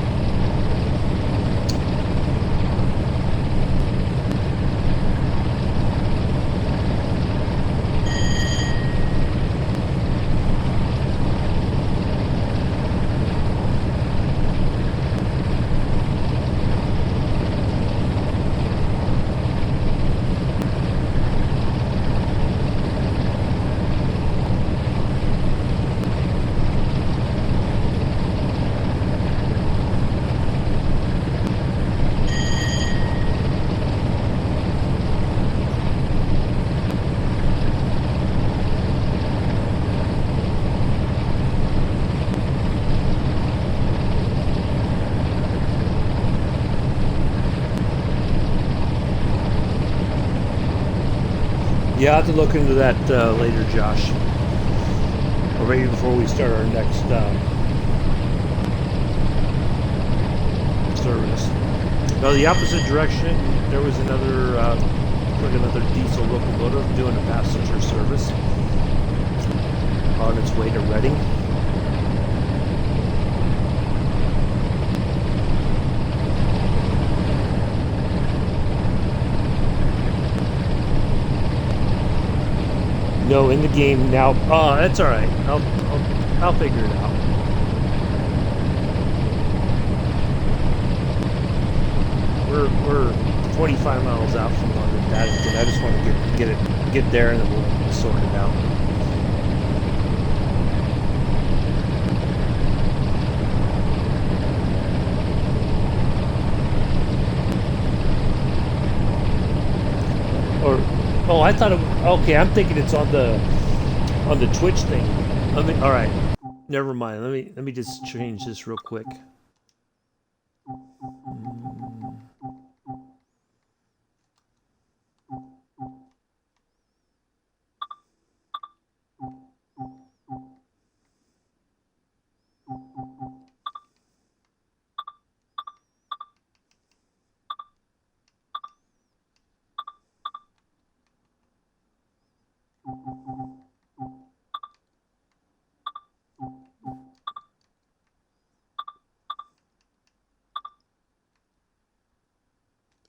Yeah, I'll have to look into that later, Josh. Or maybe before we start our next service. No, the opposite direction, there was another, like another diesel locomotive doing a passenger service on its way to Reading. No, in the game now. Oh, that's all right. I'll figure it out. We're 25 miles out from London Paddington. I just want to get there, and then we'll sort it out. Oh, I thought it. Okay, I'm thinking it's on the Twitch thing. All right, never mind. Let me just change this real quick.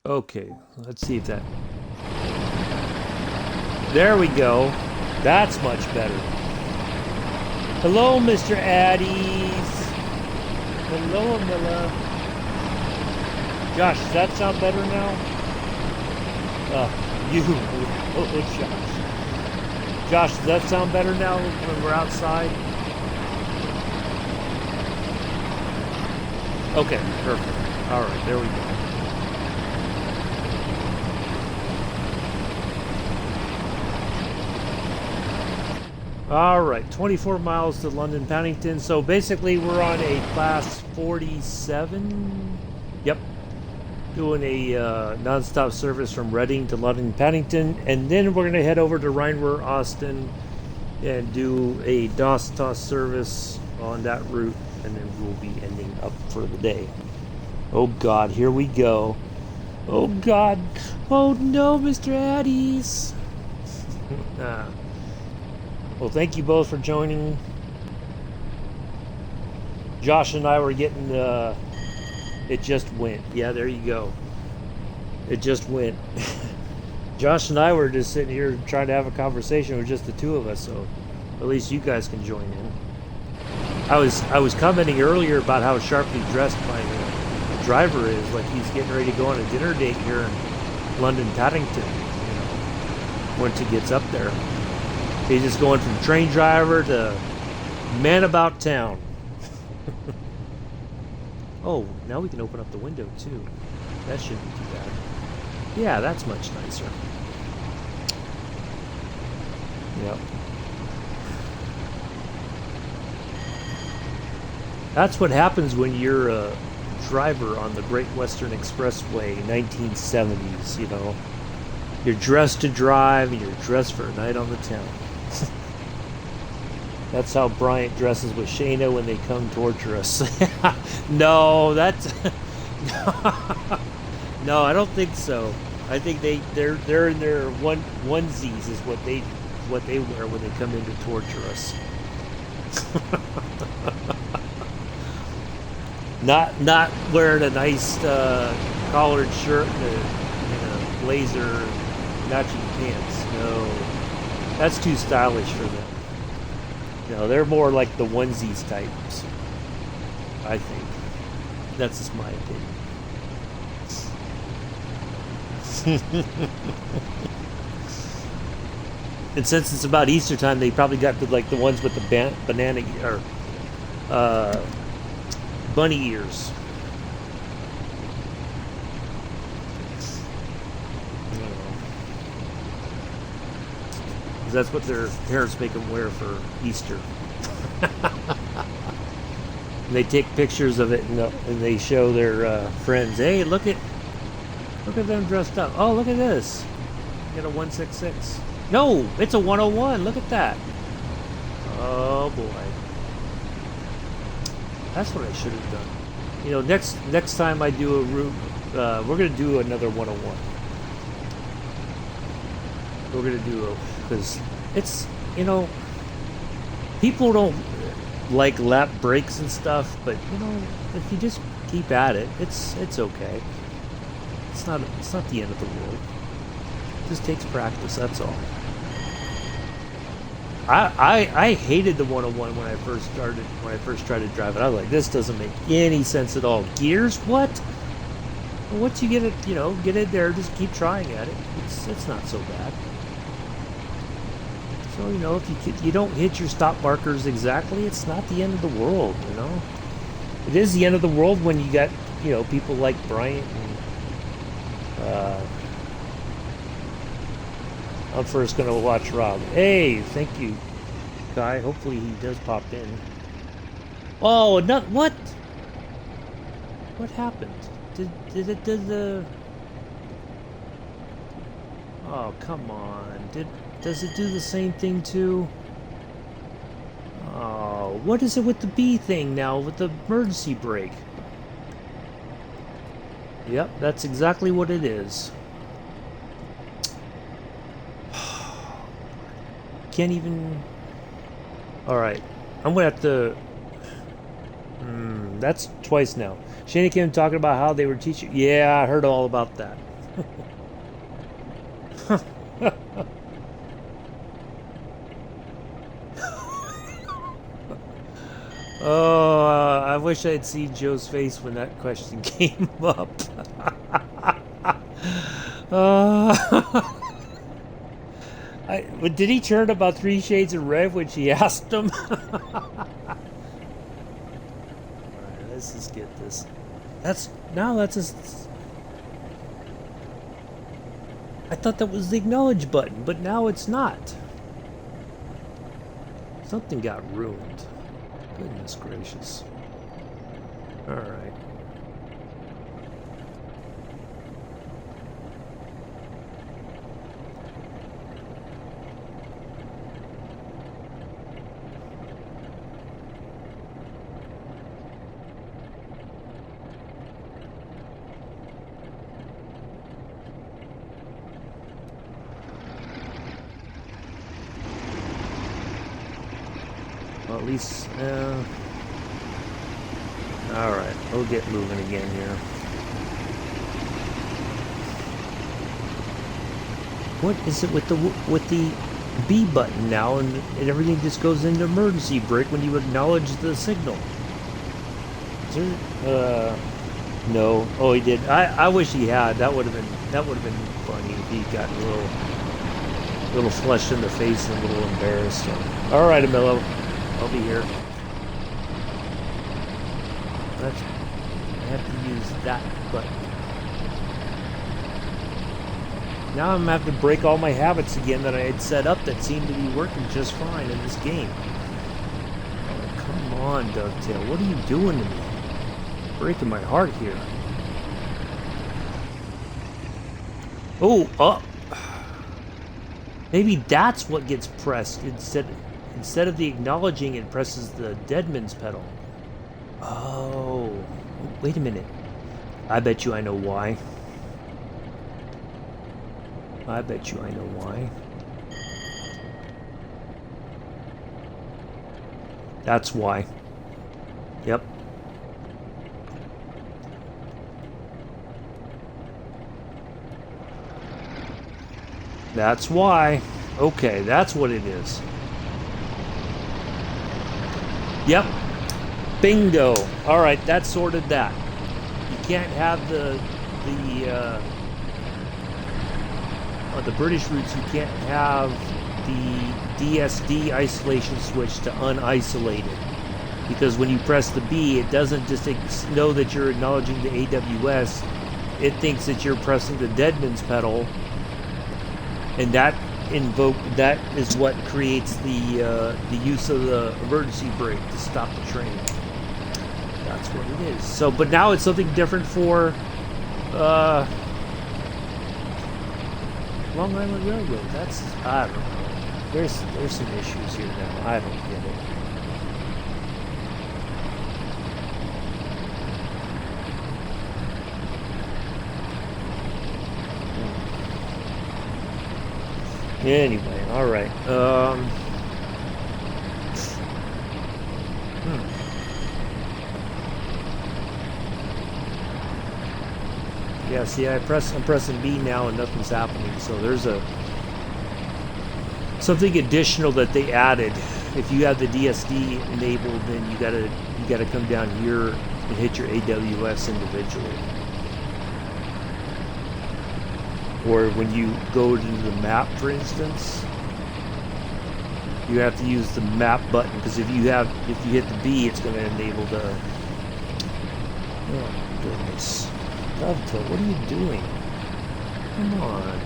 Okay, let's see if that... There we go. That's much better. Hello, Mr. Addies. Hello, Amilla. Josh, does that sound better now? Oh, Josh. Josh, does that sound better now when we're outside? Okay, perfect. All right, there we go. All right, 24 miles to London Paddington. So basically we're on a class 47. Yep. Doing a non-stop service from Reading to London Paddington. And then we're going to head over to Rhein-Ruhr Osten and do a DOS-TOS service on that route. And then we'll be ending up for the day. Oh God, here we go. Oh God. Oh no, Mr. Addies. Well, thank you both for joining. Josh and I were getting, it just went. Yeah, there you go. It just went. Josh and I were just sitting here trying to have a conversation with just the two of us, so at least you guys can join in. I was commenting earlier about how sharply dressed my driver is, like he's getting ready to go on a dinner date here in London Paddington, once he gets up there. He's just going from train driver to man about town. Oh, now we can open up the window too. That shouldn't be too bad. Yeah, that's much nicer. Yep. That's what happens when you're a driver on the Great Western Expressway, 1970s, you know. You're dressed to drive and you're dressed for a night on the town. That's how Bryant dresses with Shayna when they come torture us. No, that's no, I don't think so. I think they're in their onesies is what they wear when they come in to torture us. Not wearing a nice collared shirt and a blazer, matching pants. No, that's too stylish for them. No, they're more like the onesies types, I think. That's just my opinion. And since it's about Easter time, they probably got the ones with the banana or bunny ears. That's what their parents make them wear for Easter. And they take pictures of it and they show their friends, hey, look at them dressed up. Oh, look at this. Get a 166. No, it's a 101. Look at that. Oh boy. That's what I should have done. You know, next time I do a route, we're gonna do another 101. We're gonna do because it's, you know, people don't like lap breaks and stuff, but you know, if you just keep at it, it's okay. It's not the end of the world. It just takes practice. That's all. I hated the 101 when I first tried to drive it. I was like, this doesn't make any sense at all. Gears? What? Well, once you get it, you know, get it there, just keep trying at it. It's not so bad. So, you know, if you don't hit your stop markers exactly, it's not the end of the world, you know. It is the end of the world when you got, you know, people like Bryant and I'm first going to watch Rob. Hey, thank you, Kai. Hopefully he does pop in. Oh, not what? What happened? Did the? Oh, come on. Does it do the same thing too? Oh, what is it with the B thing now with the emergency brake? Yep, that's exactly what it is. Can't even. Alright, I'm gonna have to. That's twice now. Shane came talking about how they were teaching. Yeah, I heard all about that. Oh, I wish I'd seen Joe's face when that question came up. Did he turn about 3 shades of red when she asked him? Alright, let's just get this. That's just. I thought that was the acknowledge button, but now it's not. Something got ruined. Goodness gracious. Alright. Well, at least, alright, we'll get moving again here. What is it with the B button now, and everything just goes into emergency brake when you acknowledge the signal? Is there, no. Oh, he did. I wish he had. That would have been funny if he got a little flushed in the face and a little embarrassed. So. All right, Amillo. I'll be here. I have to use that button. Now I'm going to have to break all my habits again that I had set up that seemed to be working just fine in this game. Oh, come on, Dovetail. What are you doing to me? Breaking my heart here. Oh, maybe that's what gets pressed instead of the acknowledging, it presses the Deadman's pedal. Oh, wait a minute. I bet you I know why. I bet you I know why. That's why. Yep. That's why. Okay, that's what it is. Yep. Bingo. All right, that sorted that. You can't have the British routes. You can't have the DSD isolation switch to unisolate it, because when you press the B, it doesn't just know that you're acknowledging the AWS. It thinks that you're pressing the Deadman's pedal, and that is what creates the use of the emergency brake to stop the train. That's what it is. So, but now it's something different for Long Island Railroad. That's, I don't know. There's some issues here now. I don't get it. Anyway, all right. Yeah, see, I'm pressing B now and nothing's happening. So there's something additional that they added. If you have the DSD enabled, then you gotta come down here and hit your AWS individually. Or when you go to the map, for instance, you have to use the map button, because if you hit the B, it's going to enable the. Oh goodness, Dovetail, what are you doing? Come on.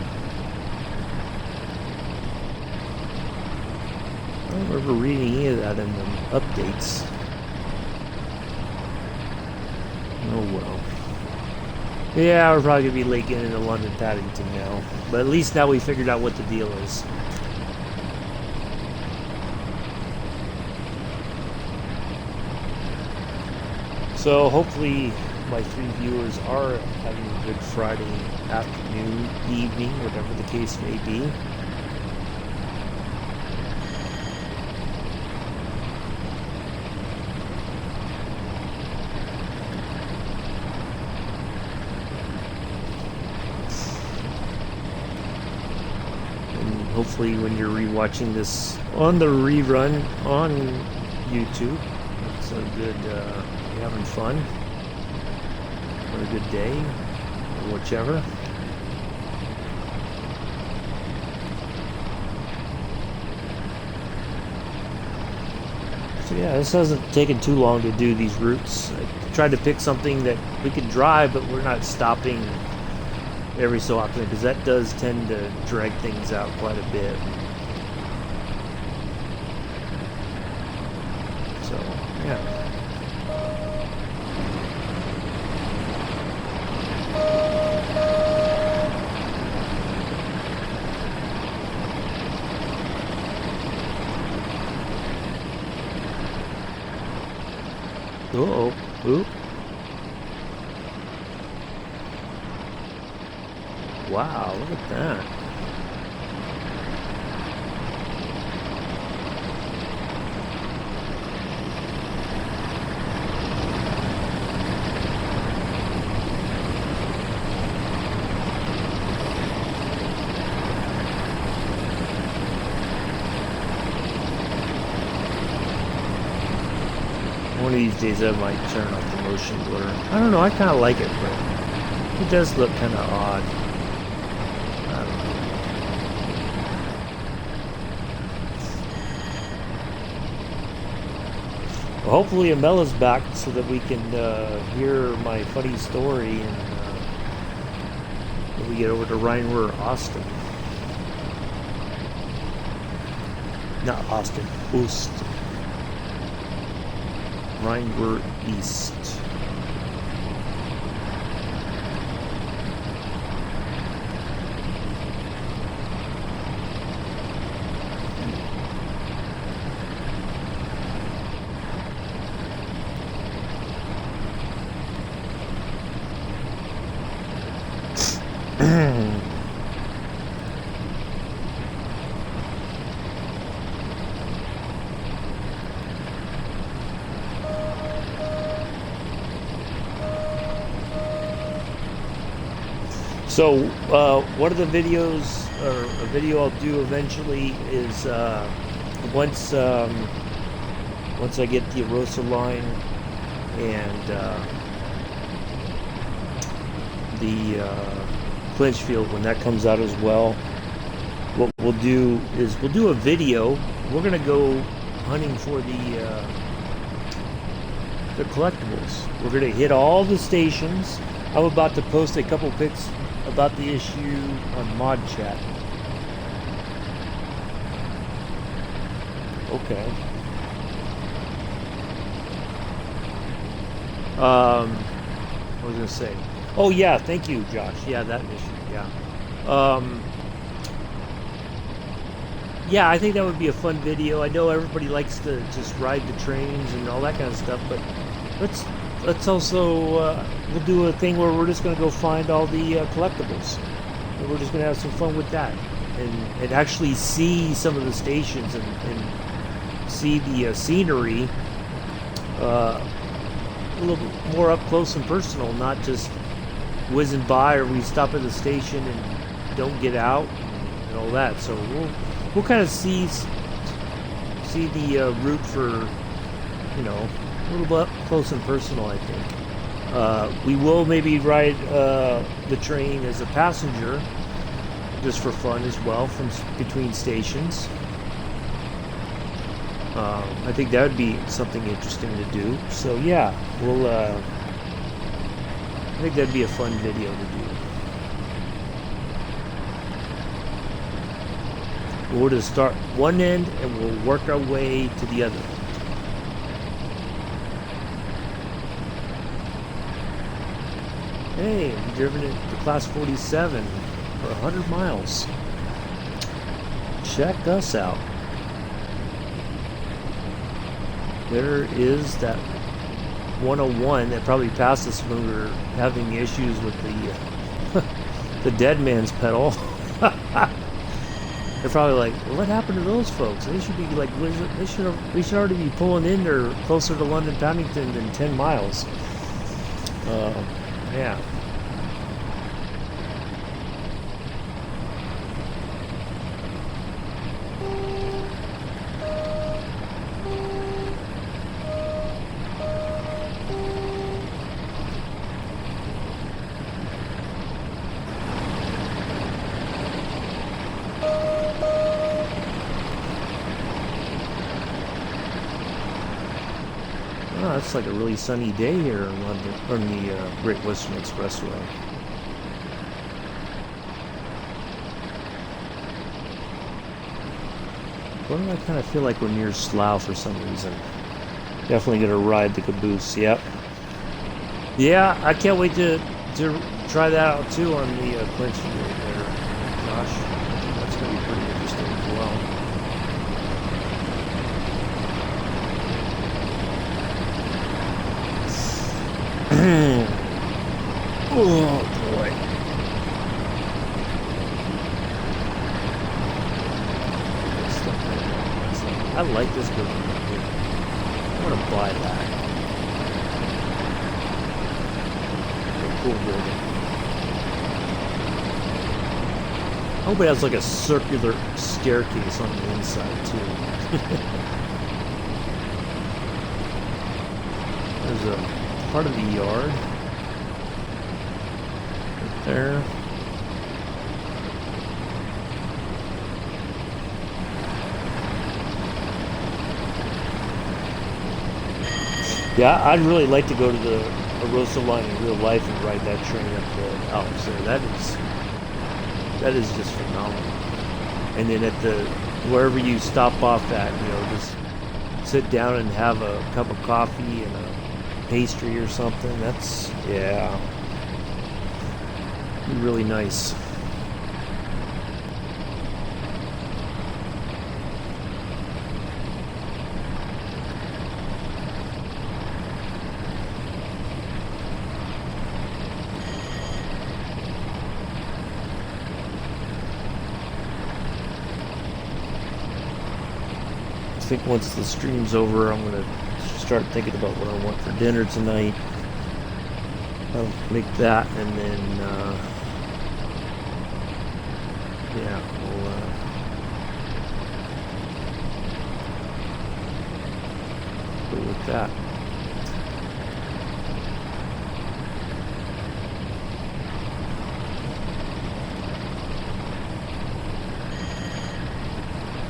I don't remember reading any of that in the updates. Oh well. Yeah, we're probably going to be late getting into London Paddington now. But at least now we figured out what the deal is. So hopefully my 3 viewers are having a good Friday afternoon, evening, whatever the case may be. Hopefully when you're rewatching this on the rerun on YouTube, it's a good, you're having fun, or a good day, or whichever. So yeah, this hasn't taken too long to do these routes. I tried to pick something that we could drive, but we're not stopping every so often, because that does tend to drag things out quite a bit. So, yeah. Uh-oh. Oop. Wow, look at that. One of these days I might turn off the motion blur. I don't know, I kind of like it, but it does look kind of odd. Well, hopefully Amella's back so that we can hear my funny story and when we get over to Rhein-Ruhr Osten. Not Austin, Ost. Rhein-Ruhr East. So one of the videos, or a video I'll do eventually, is once I get the Arosa line and the Clinchfield, when that comes out as well, what we'll do is we'll do a video. We're gonna go hunting for the collectibles. We're gonna hit all the stations. I'm about to post a couple pics about the issue on Mod Chat. Okay. What was I gonna say? Oh yeah, thank you, Josh. Yeah, that issue. Yeah. Yeah, I think that would be a fun video. I know everybody likes to just ride the trains and all that kind of stuff, but let's let's also we'll do a thing where we're just going to go find all the collectibles, and we're just going to have some fun with that, and actually see some of the stations and see the scenery a little bit more up close and personal, not just whizzing by, or we stop at the station and don't get out and all that. So we'll kind of see the route for, you know, a little bit up close and personal, I think. We will maybe ride the train as a passenger, just for fun as well, from between stations. I think that would be something interesting to do. So yeah, we'll. I think that'd be a fun video to do. We'll just start one end and we'll work our way to the other. Hey, we've driven it to Class 47 for 100 miles. Check us out. There is that 101 that probably passed us when we were having issues with the the dead man's pedal. They're probably like, what happened to those folks? They should be like, we should already be pulling in there closer to London Paddington than 10 miles. Yeah. Oh, it's like a really sunny day here in London, on the Great Western Expressway. Well, I kind of feel like we're near Slough for some reason. Definitely gonna ride the caboose. Yep. Yeah, I can't wait to try that out too on the clinch unit there, Josh. That's gonna be pretty interesting as well. Oh boy. I like this building right here. I want to buy that. A cool building. I hope it has like a circular staircase on the inside too. There's a part of the yard right there. Yeah, I'd really like to go to the Arosa line in real life and ride that train up the Alps there. That is just phenomenal. And then at the wherever you stop off at, you know, just sit down and have a cup of coffee and a pastry or something. That's, yeah, be really nice. I think once the stream's over, I'm going to start thinking about what I want for dinner tonight. I'll make that, and then, yeah, we'll go with that.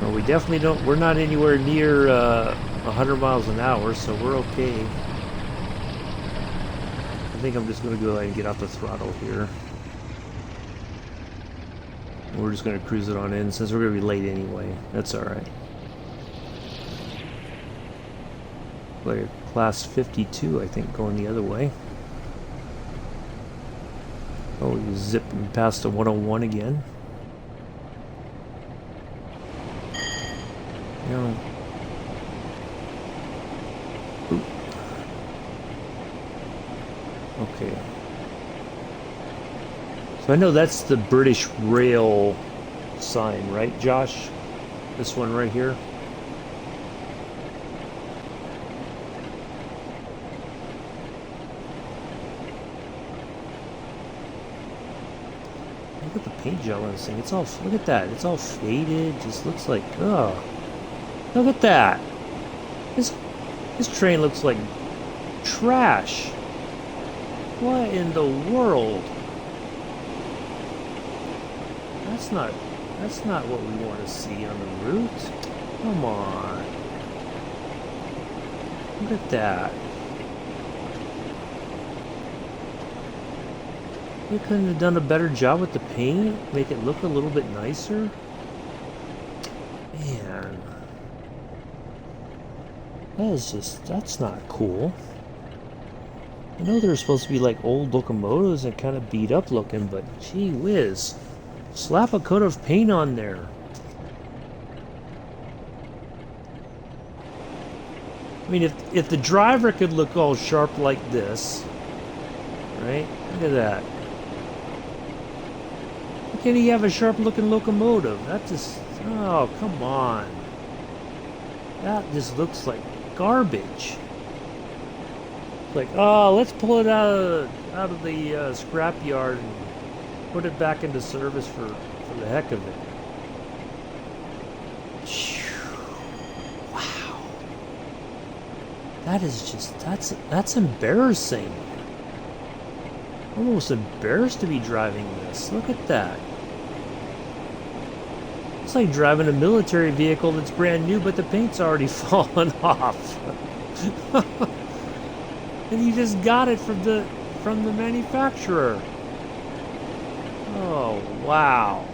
Well, we definitely don't, we're not anywhere near 100 miles an hour, so we're okay. I think I'm just going to go ahead and get off the throttle here. We're just going to cruise it on in, since we're going to be late anyway. That's alright. Like class 52, I think, going the other way. Oh, we're zipping past the 101 again. You know, okay. So I know that's the British Rail sign, right, Josh? This one right here. Look at the paint job on this thing. It's all, look at that. It's all faded. Just looks like, oh. Look at that. This train looks like trash. What in the world? That's not what we want to see on the route. Come on. Look at that. You couldn't have done a better job with the paint? Make it look a little bit nicer? Man. That's not cool. I know they're supposed to be like old locomotives and kind of beat up looking, but gee whiz. Slap a coat of paint on there. I mean, if the driver could look all sharp like this, right? Look at that. Why can't he have a sharp looking locomotive? That just, oh, come on. That just looks like garbage. Like, oh, let's pull it out of the scrapyard and put it back into service for the heck of it. Wow. That is just, that's embarrassing. I'm almost embarrassed to be driving this. Look at that. It's like driving a military vehicle that's brand new, but the paint's already fallen off. And you just got it from the manufacturer. Oh, wow.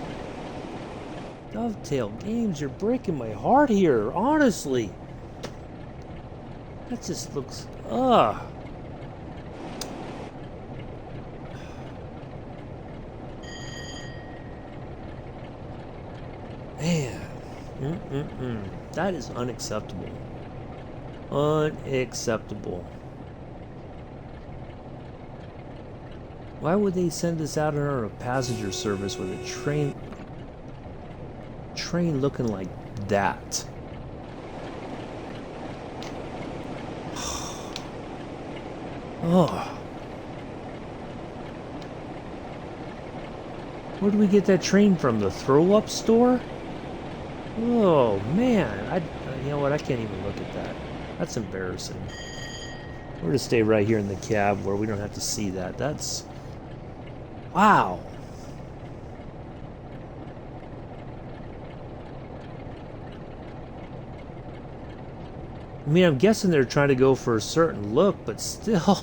Dovetail Games, you're breaking my heart here, honestly. That just looks, ugh. Man. That is unacceptable. Unacceptable. Why would they send us out on a passenger service with a train looking like that? Oh. Where did we get that train from? The throw-up store? Oh, man. You know what? I can't even look at that. That's embarrassing. We're going to stay right here in the cab where we don't have to see that. That's... Wow. I mean, I'm guessing they're trying to go for a certain look, but still...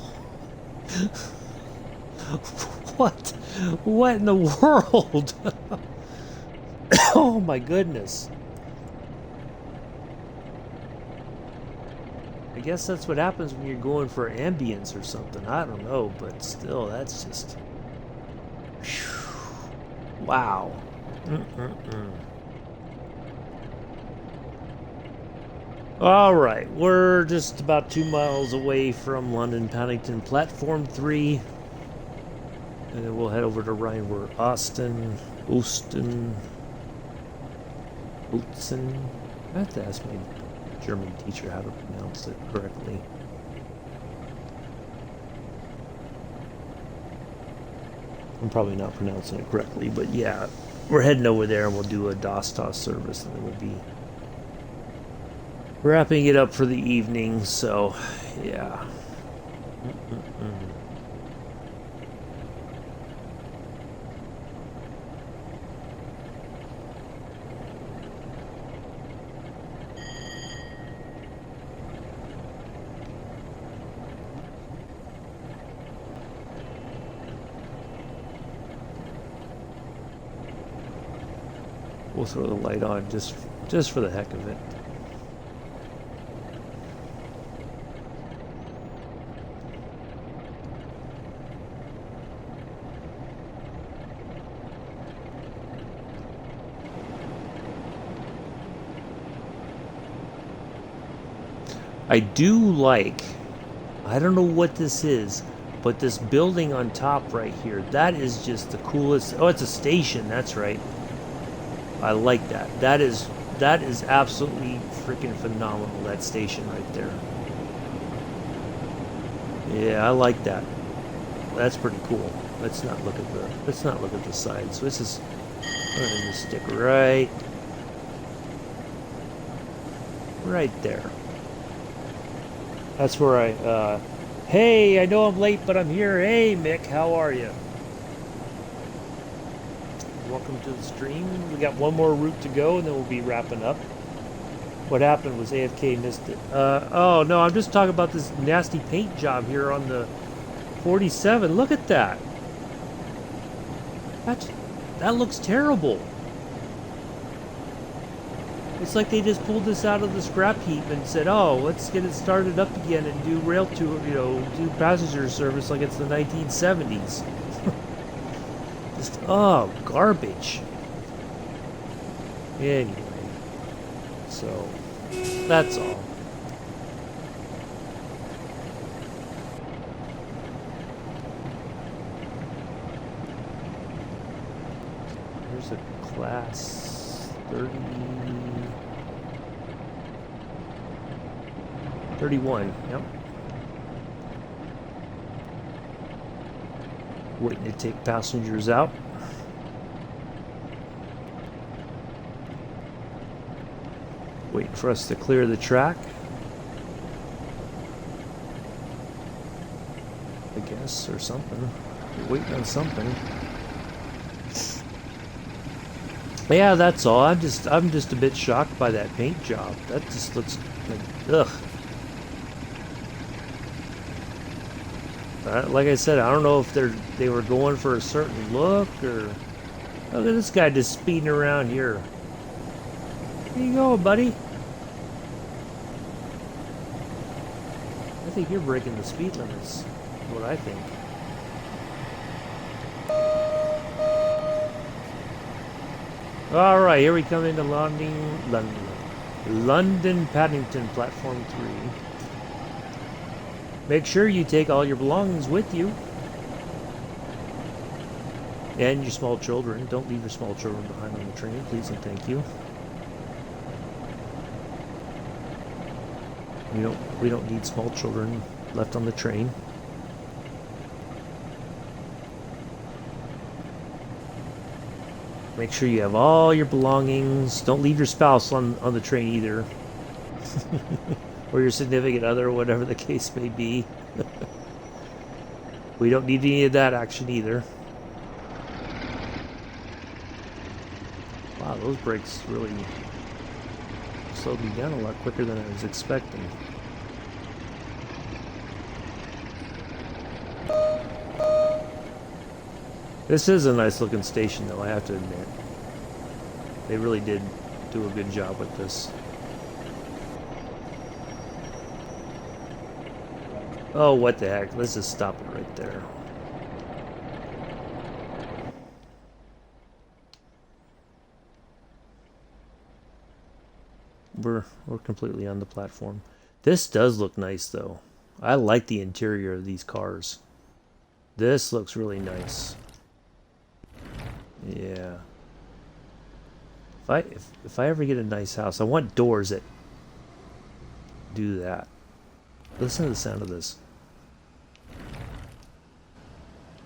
What? What in the world? Oh my goodness. I guess that's what happens when you're going for ambience or something. I don't know, but still, that's just... Wow. All right, we're just about 2 miles away from London Paddington, platform 3. And then we'll head over to Rhein-Ruhr Osten. I have to ask my German teacher how to pronounce it correctly. I'm probably not pronouncing it correctly, but yeah, we're heading over there and we'll do a DOS-TOS service, and then we'll be wrapping it up for the evening, so yeah. We'll throw the light on just for the heck of it. I do like, I don't know what this is, but this building on top right here, that is just the coolest. Oh, it's a station, that's right. I like that. That is absolutely freaking phenomenal, that station right there. Yeah, I like that. That's pretty cool. Let's not look at the sides. So this is, we're gonna just stick right there. That's where hey, I know I'm late, but I'm here. Hey, Mick, how are you? Welcome to the stream. We got one more route to go, and then we'll be wrapping up. What happened was AFK missed it. Oh, no, I'm just talking about this nasty paint job here on the 47. Look at that. That looks terrible. It's like they just pulled this out of the scrap heap and said, "Oh, let's get it started up again and do rail tour, do passenger service like it's the 1970s." Just garbage. Anyway, so that's all. There's a class 31, yep. Waiting to take passengers out. Waiting for us to clear the track. I guess, or something. We're waiting on something. Yeah, that's all. I'm just a bit shocked by that paint job. That just looks like, ugh. Like I said, I don't know if they were going for a certain look or. Look at this guy just speeding around here. Where you going, buddy? I think you're breaking the speed limits. What I think. All right, here we come into London Paddington, platform 3. Make sure you take all your belongings with you. And your small children. Don't leave your small children behind on the train, please and thank you. We don't need small children left on the train. Make sure you have all your belongings. Don't leave your spouse on the train either. Or your significant other, whatever the case may be. We don't need any of that action either. Wow, those brakes really slowed me down a lot quicker than I was expecting. This is a nice looking station though, I have to admit. They really did do a good job with this. Oh, what the heck. Let's just stop it right there. We're completely on the platform. This does look nice though. I like the interior of these cars. This looks really nice. Yeah. If I ever get a nice house, I want doors that do that. Listen to the sound of this.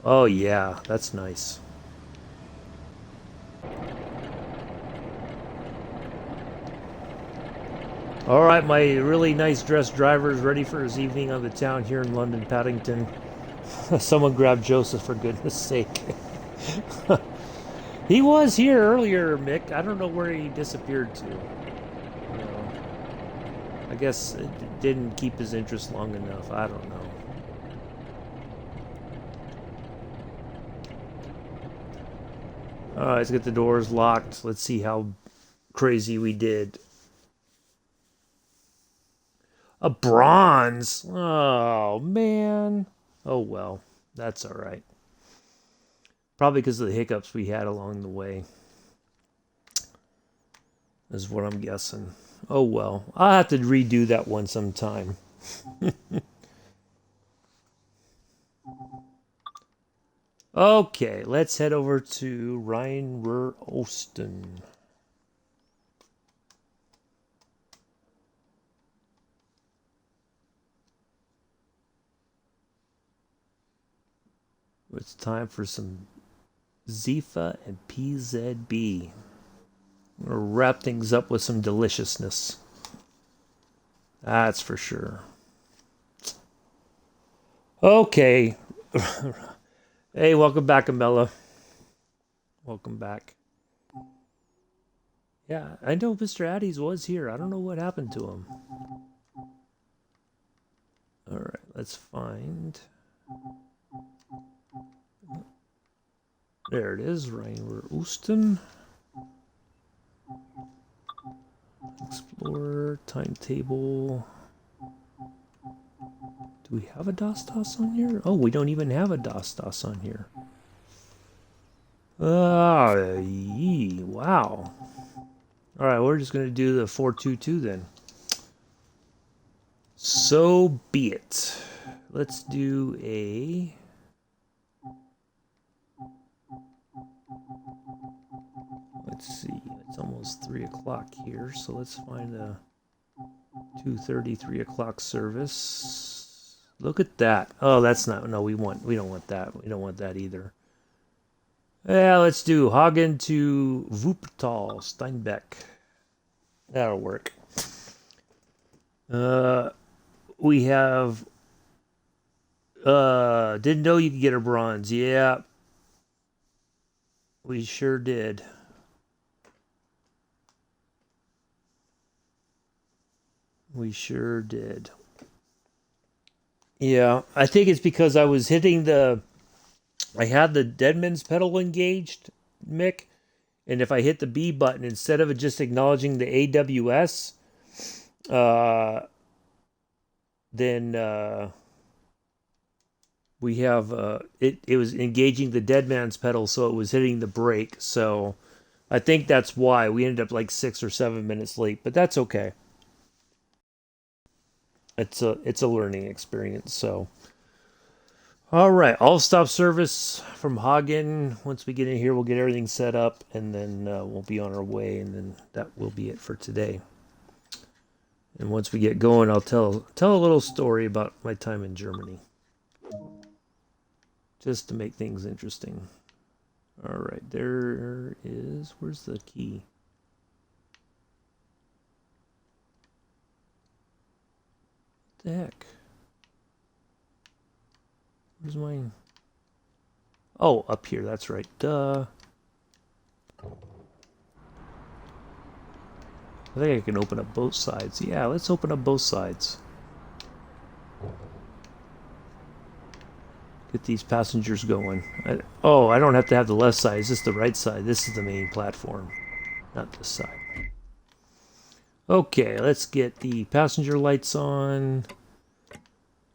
Oh yeah, that's nice. All right, my really nice dressed driver is ready for his evening on the town here in London Paddington. Someone grab Joseph for goodness sake. He was here earlier, Mick. I don't know where he disappeared to. I guess it didn't keep his interest long enough. I don't know. Alright, let's get the doors locked. Let's see how crazy we did. A bronze! Oh, man. Oh, well. That's alright. Probably because of the hiccups we had along the way. Is what I'm guessing. Oh well. I'll have to redo that one sometime. Okay, let's head over to Rhein-Ruhr Osten. It's time for some Zifa and PZB. We'll wrap things up with some deliciousness. That's for sure. Okay. Hey, welcome back, Amela. Welcome back. Yeah, I know Mr. Addies was here. I don't know what happened to him. All right, let's find. There it is, Rhein-Ruhr Osten. Explorer, timetable. Do we have a DOS on here? Oh, we don't even have a DOS on here. Ah, wow. All right, we're just going to do the 422 then. So be it. Let's do a... Let's see, it's almost 3 o'clock here, so let's find a 2:30, 3 o'clock service. Look at that. Oh, that's not, no, we don't want that. We don't want that either. Yeah, let's do Hagen to Wupertal, Steinbeck. That'll work. We have, didn't know you could get a bronze. Yeah, we sure did. We sure did. Yeah, I think it's because I was hitting I had the Deadman's pedal engaged, Mick, and if I hit the B button, instead of just acknowledging the AWS, then we have, it was engaging the Deadman's pedal, so it was hitting the brake, so I think that's why we ended up like 6 or 7 minutes late, but that's okay. It's a learning experience. So, all right, all stop service from Hagen. Once we get in here, we'll get everything set up, and then we'll be on our way, and then that will be it for today. And once we get going, I'll tell a little story about my time in Germany, just to make things interesting. All right, there is. Where's the key? What the heck? Where's mine? Oh, up here. That's right. Duh. I think I can open up both sides. Yeah, let's open up both sides. Get these passengers going. I don't have to have the left side. It's just the right side. This is the main platform, not this side. Okay, let's get the passenger lights on.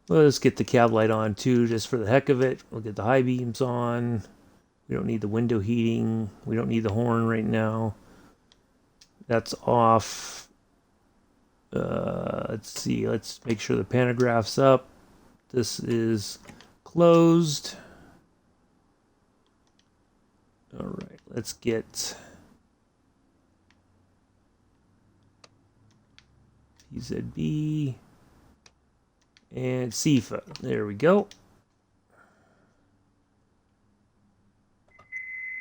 Let's get the cab light on too, just for the heck of it. We'll get the high beams on. We don't need the window heating. We don't need the horn right now. That's off. Let's see. Let's make sure the pantograph's up. This is closed. All right. Let's get PZB and SEFA. There we go.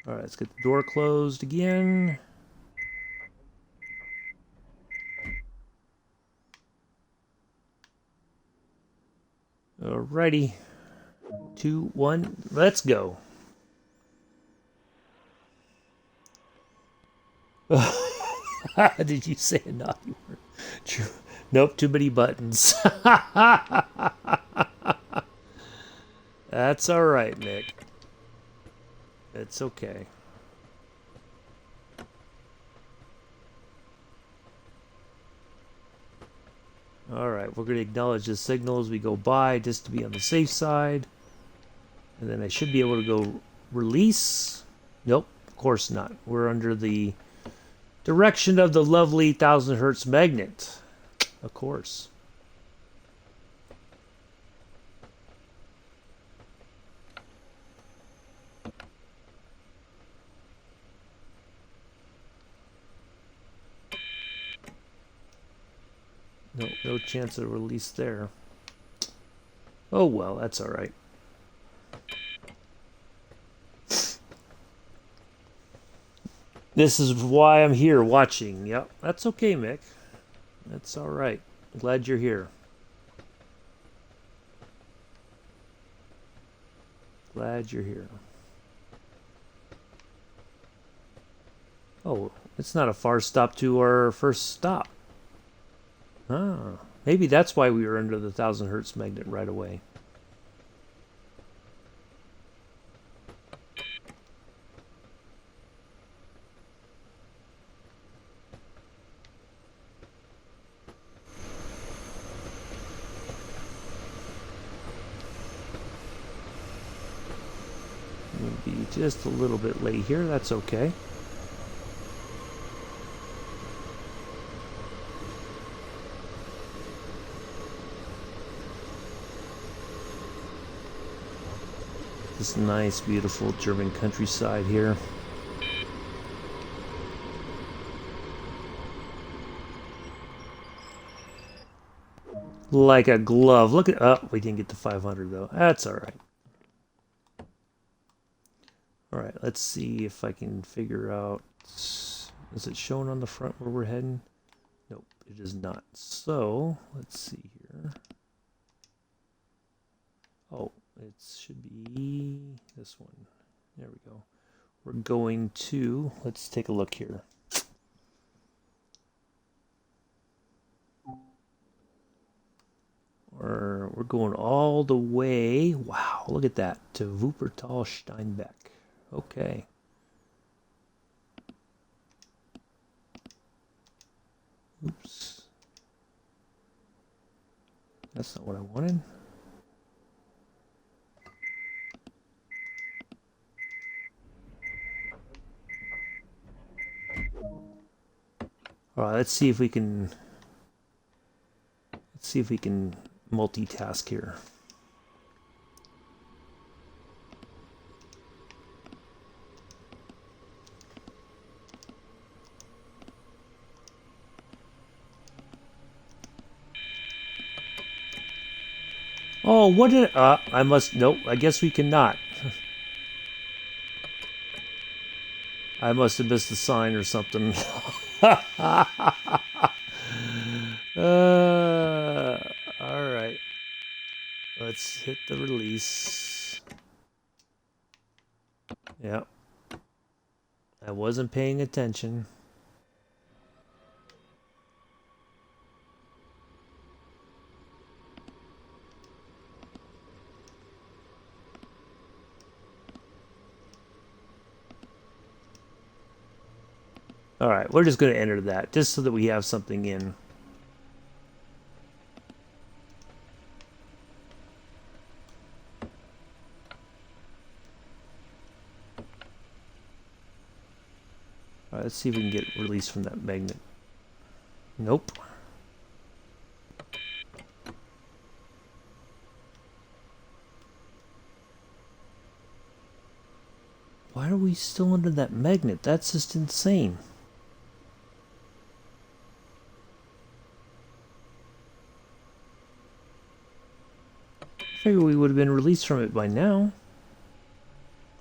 All right. Let's get the door closed again. Alrighty. 2, 1, let's go. Did you say a naughty word? True. Nope, too many buttons. That's alright, Nick. It's okay. Alright, we're going to acknowledge the signal as we go by, just to be on the safe side. And then I should be able to go release. Nope, of course not. We're under the Direction of the lovely 1000 hertz magnet. Of course. No chance of release there. Oh well, that's all right. This is why I'm here watching. Yep, that's okay, Mick. That's all right. I'm glad you're here. Glad you're here. Oh, it's not a far stop to our first stop. Ah, maybe that's why we were under the 1000 hertz magnet right away. Maybe just a little bit late here. That's okay. This nice, beautiful German countryside here. Like a glove. Look at... Oh, we didn't get to 500 though. That's all right. All right, let's see if I can figure out... Is it showing on the front where we're heading? Nope, it is not. So, let's see here. Oh, it should be this one. There we go. We're going to... Let's take a look here. We're going all the way... Wow, look at that. To Wupertal Steinbeck. Okay. Oops. That's not what I wanted. All right, let's see if we can multitask here. Oh, what did... I must... Nope, I guess we cannot. I must have missed a sign or something. Alright. Let's hit the release. Yep. I wasn't paying attention. Alright, we're just going to enter that, just so that we have something in. Alright, let's see if we can get released from that magnet. Nope. Why are we still under that magnet? That's just insane. I figure we would have been released from it by now.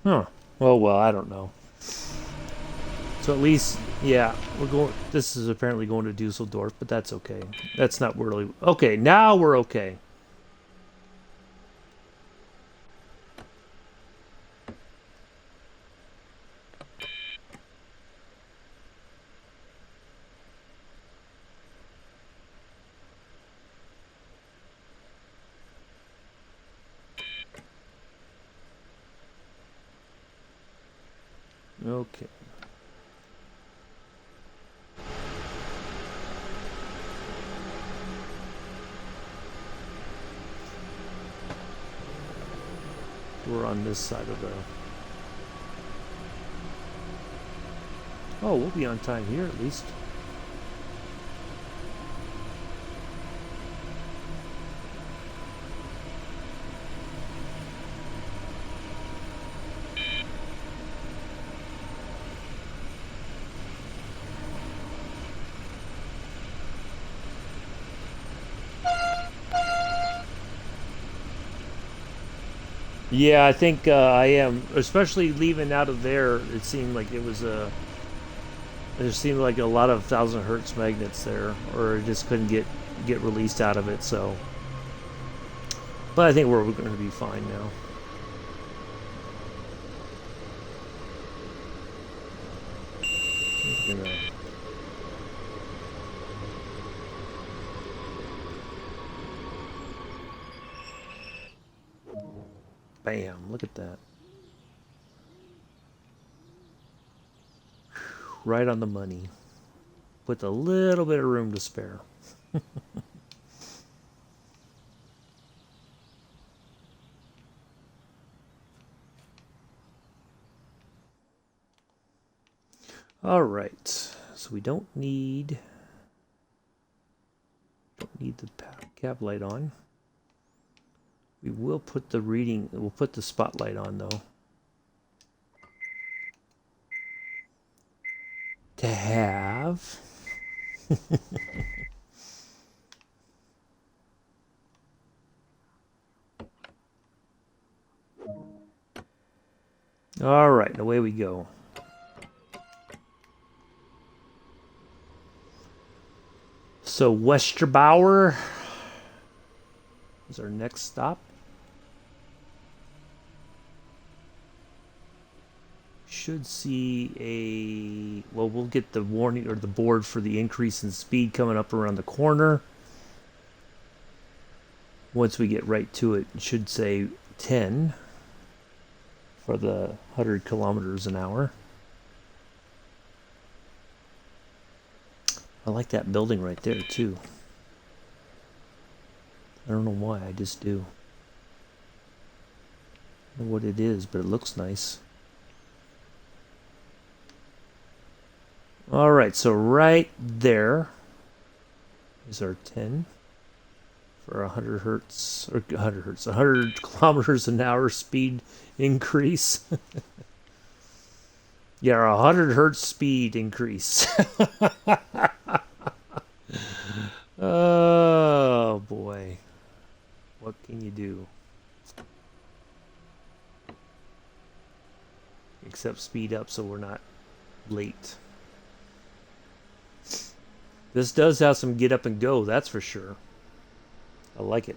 Huh. Well, I don't know. So at least, yeah, we're going... This is apparently going to Dusseldorf, but that's okay. That's not really... Okay, now we're okay. Okay. We're on this side of the... Oh, we'll be on time here at least. Yeah, I think I am. Especially leaving out of there, it seemed like it was a. There seemed like a lot of 1000 Hertz magnets there, or it just couldn't get released out of it. So, but I think we're going to be fine now. Bam! Look at that. Right on the money. With a little bit of room to spare. All right. So we don't need the cab light on. We will put the reading. We'll put the spotlight on though. To have. All right, and away we go. So Westerbauer is our next stop. Should see a, well, we'll get the warning or the board for the increase in speed coming up around the corner. Once we get right to it, it should say 10 for the 100 kilometers an hour. I like that building right there too. I don't know why, I just do. I don't know what it is, but it looks nice. All right, so right there is our 10 for 100 hertz, or 100 hertz, 100 kilometers an hour speed increase. Yeah, 100 hertz speed increase. Oh boy, what can you do? Except speed up so we're not late. This does have some get up and go, that's for sure. I like it.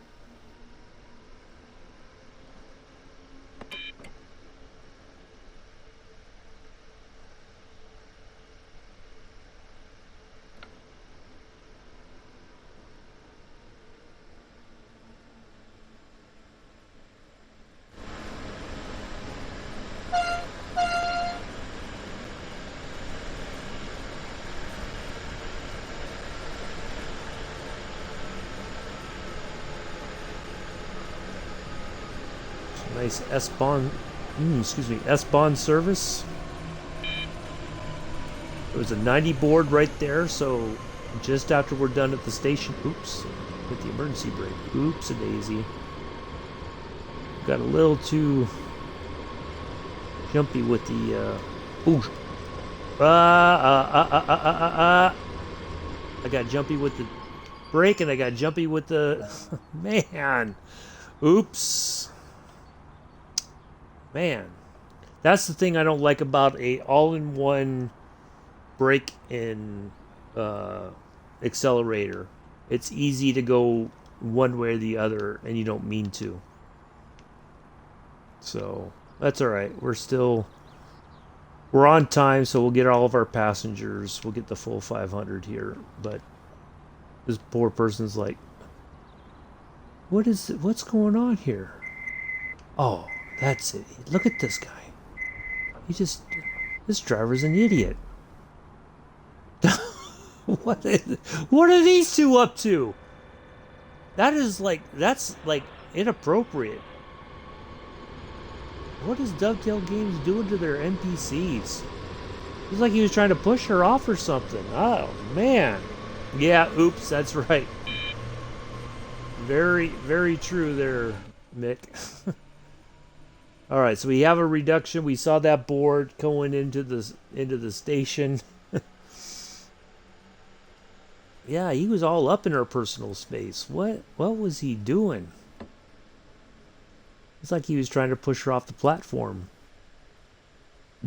Nice S-Bahn, S-Bahn service. It was a 90 board right there, so just after we're done at the station, oops, hit the emergency brake. Oops, a daisy. Got a little too jumpy with the, I got jumpy with the brake and I got jumpy with the, man, oops. Man, that's the thing I don't like about a all-in-one brake and accelerator. It's easy to go one way or the other, and you don't mean to. So that's all right. We're on time, so we'll get all of our passengers. We'll get the full 500 here. But this poor person's like, what's going on here? Oh. That's it. Look at this guy. This driver's an idiot. What are these two up to? That's like inappropriate. What is Dovetail Games doing to their NPCs? It's like he was trying to push her off or something. Oh, man. Yeah, oops, that's right. Very, very true there, Mick. All right, so we have a reduction. We saw that board going into the station. Yeah, he was all up in her personal space. What was he doing? It's like he was trying to push her off the platform.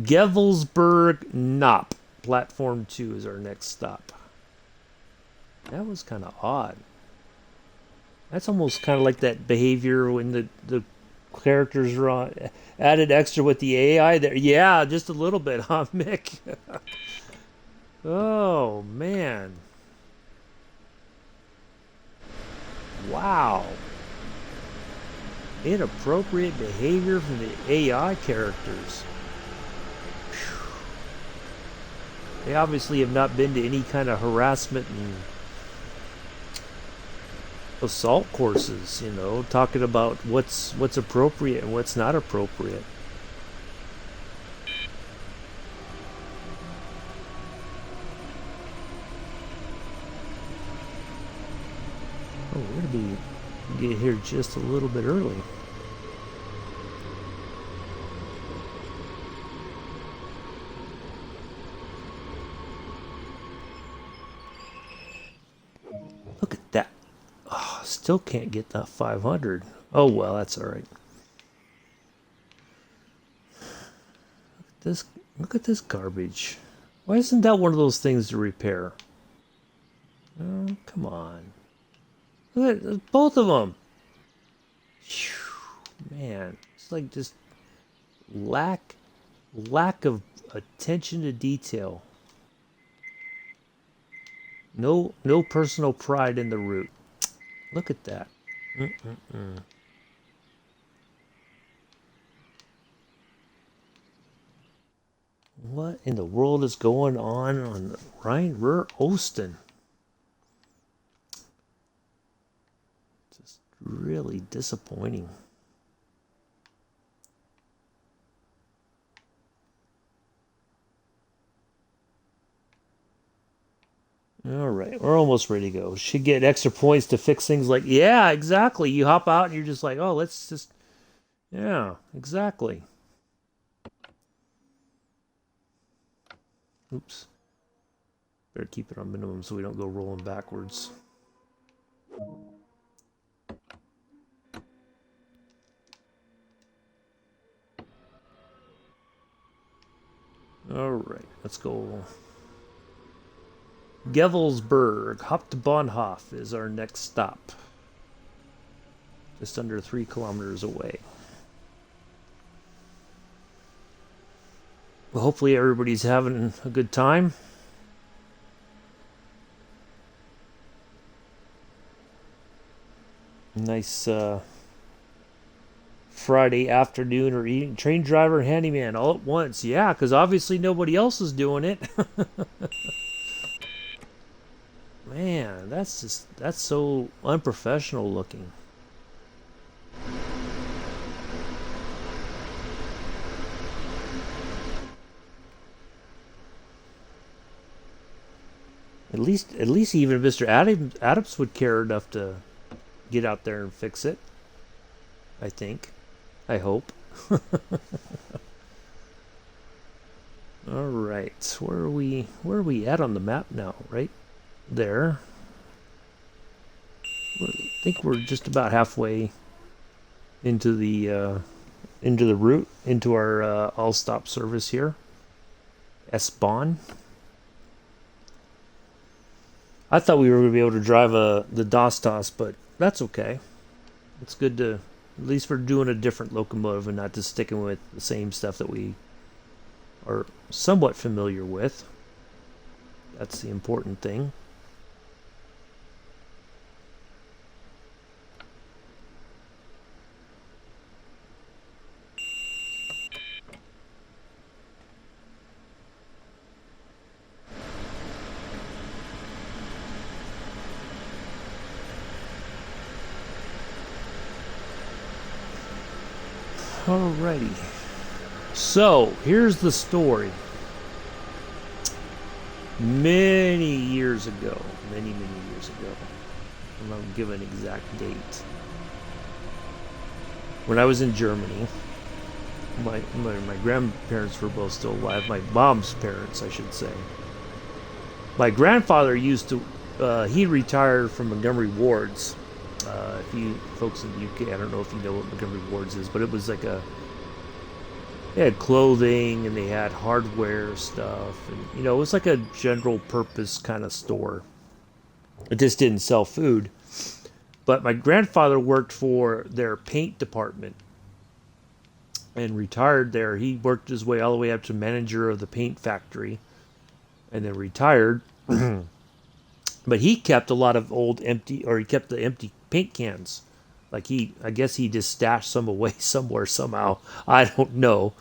Gevelsberg Knopp. Platform 2 is our next stop. That was kind of odd. That's almost kind of like that behavior when the characters are on, added extra with the AI there. Yeah, just a little bit, huh, Mick? Oh, man. Wow. Inappropriate behavior from the AI characters. Whew. They obviously have not been to any kind of harassment and assault courses, you know, talking about what's appropriate and what's not appropriate. Oh, we're gonna get here just a little bit early. Look at that. Oh, still can't get that 500. Oh well, that's all right. Look at this garbage. Why isn't that one of those things to repair? Oh, come on. Look at both of them. Whew, man, it's like just lack of attention to detail. No personal pride in the route. Look at that. What in the world is going on the Rhein-Ruhr Osten? Just really disappointing. All right, we're almost ready to go. Should get extra points to fix things like, yeah, exactly. You hop out and you're just like, oh, let's just, yeah, exactly. Oops. Better keep it on minimum so we don't go rolling backwards. All right, let's go. Gevelsberg, Hauptbahnhof is our next stop. Just under 3 kilometers away. Well, hopefully everybody's having a good time. Nice Friday afternoon or evening. Train driver and handyman all at once. Yeah, because obviously nobody else is doing it. Man, that's so unprofessional looking. At least even Mr. Adams would care enough to get out there and fix it. I think. I hope. All right. Where are we at on the map now? Right there. I think we're just about halfway into the route, into our all-stop service here. S-Bahn. I thought we were going to be able to drive the Dostos, but that's okay. It's good to, at least we're doing a different locomotive and not just sticking with the same stuff that we are somewhat familiar with. That's the important thing. Alrighty. So, here's the story. many years ago. Many years ago. I'm not going to give an exact date. When I was in Germany, my grandparents were both still alive. My mom's parents, I should say. My grandfather used to, he retired from Montgomery Wards. If you folks in the UK, I don't know if you know what Montgomery Wards is, but it was like they had clothing and they had hardware stuff. And, it was like a general purpose kind of store. It just didn't sell food. But my grandfather worked for their paint department and retired there. He worked his way all the way up to manager of the paint factory and then retired. But he kept a lot of he kept the empty paint cans. Like I guess he just stashed some away somewhere somehow. I don't know.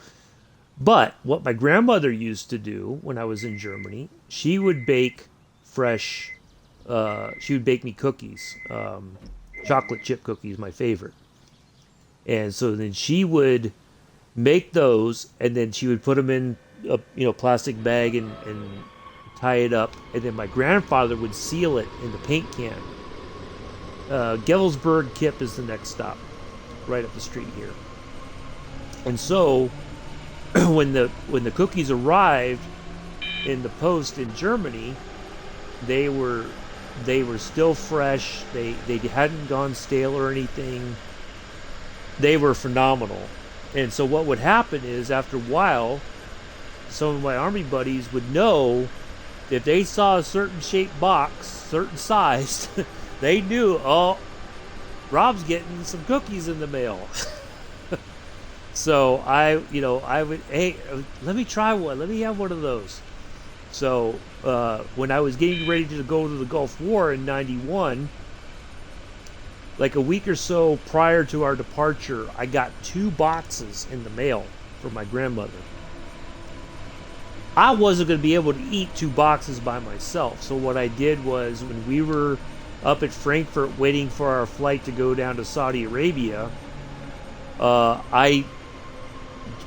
But what my grandmother used to do when I was in Germany, she would bake fresh, she would bake me cookies. Chocolate chip cookies, my favorite. And so then she would make those, and then she would put them in a plastic bag and tie it up, and then my grandfather would seal it in the paint can. Gevelsberg Kip is the next stop, right up the street here. And so when the cookies arrived in the post in Germany, they were still fresh. They hadn't gone stale or anything. They were phenomenal. And so what would happen is, after a while, some of my army buddies would know if they saw a certain shaped box, certain size, they knew, oh, Rob's getting some cookies in the mail. So I would, hey, let me try one. Let me have one of those. So when I was getting ready to go to the Gulf War in '91, like a week or so prior to our departure, I got 2 boxes in the mail from my grandmother. I wasn't going to be able to eat 2 boxes by myself. So what I did was, when we were up at Frankfurt waiting for our flight to go down to Saudi Arabia, I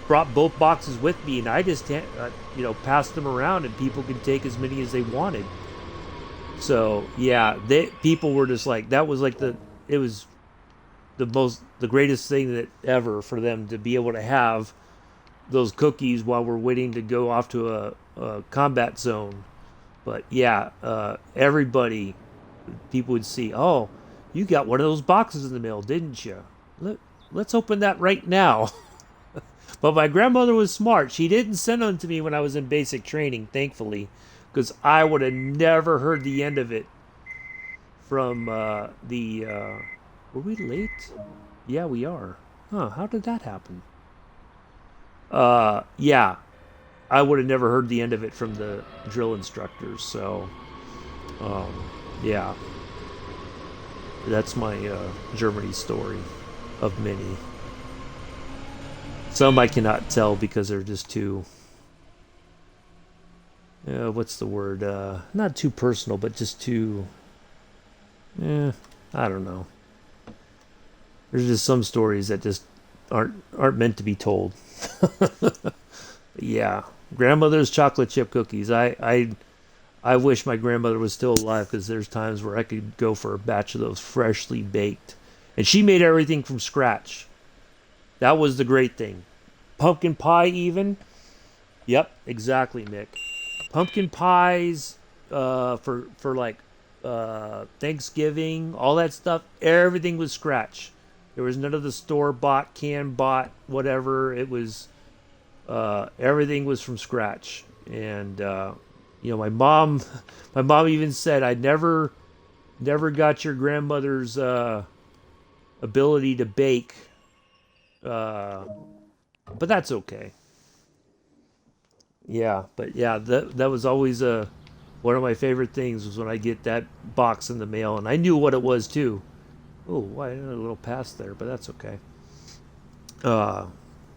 brought both boxes with me, and I just passed them around, and people could take as many as they wanted. So yeah, people were just like, that was like it was the greatest thing that ever for them to be able to have those cookies while we're waiting to go off to a combat zone. But yeah, people would see, oh, you got one of those boxes in the mail, didn't you? Let's open that right now. But my grandmother was smart. She didn't send them to me when I was in basic training, thankfully, because I would have never heard the end of it from were we late? Yeah, we are. Huh, how did that happen? Yeah, I would have never heard the end of it from the drill instructors. So, yeah, that's my Germany story of many. Some I cannot tell because they're just too, what's the word? Not too personal, but just too, I don't know. There's just some stories that just aren't meant to be told. Yeah, grandmother's chocolate chip cookies. I wish my grandmother was still alive, because there's times where I could go for a batch of those freshly baked, and she made everything from scratch. That was the great thing. Pumpkin pie, even. Yep, exactly, Mick. Pumpkin pies for like Thanksgiving, all that stuff. Everything was scratch. There was none of the store-bought, can-bought, whatever. It was everything was from scratch. And my mom even said, I never got your grandmother's ability to bake. But that's okay. Yeah, but yeah, that was always one of my favorite things, was when I get that box in the mail, and I knew what it was too. Oh, I had a little pass there, but that's okay.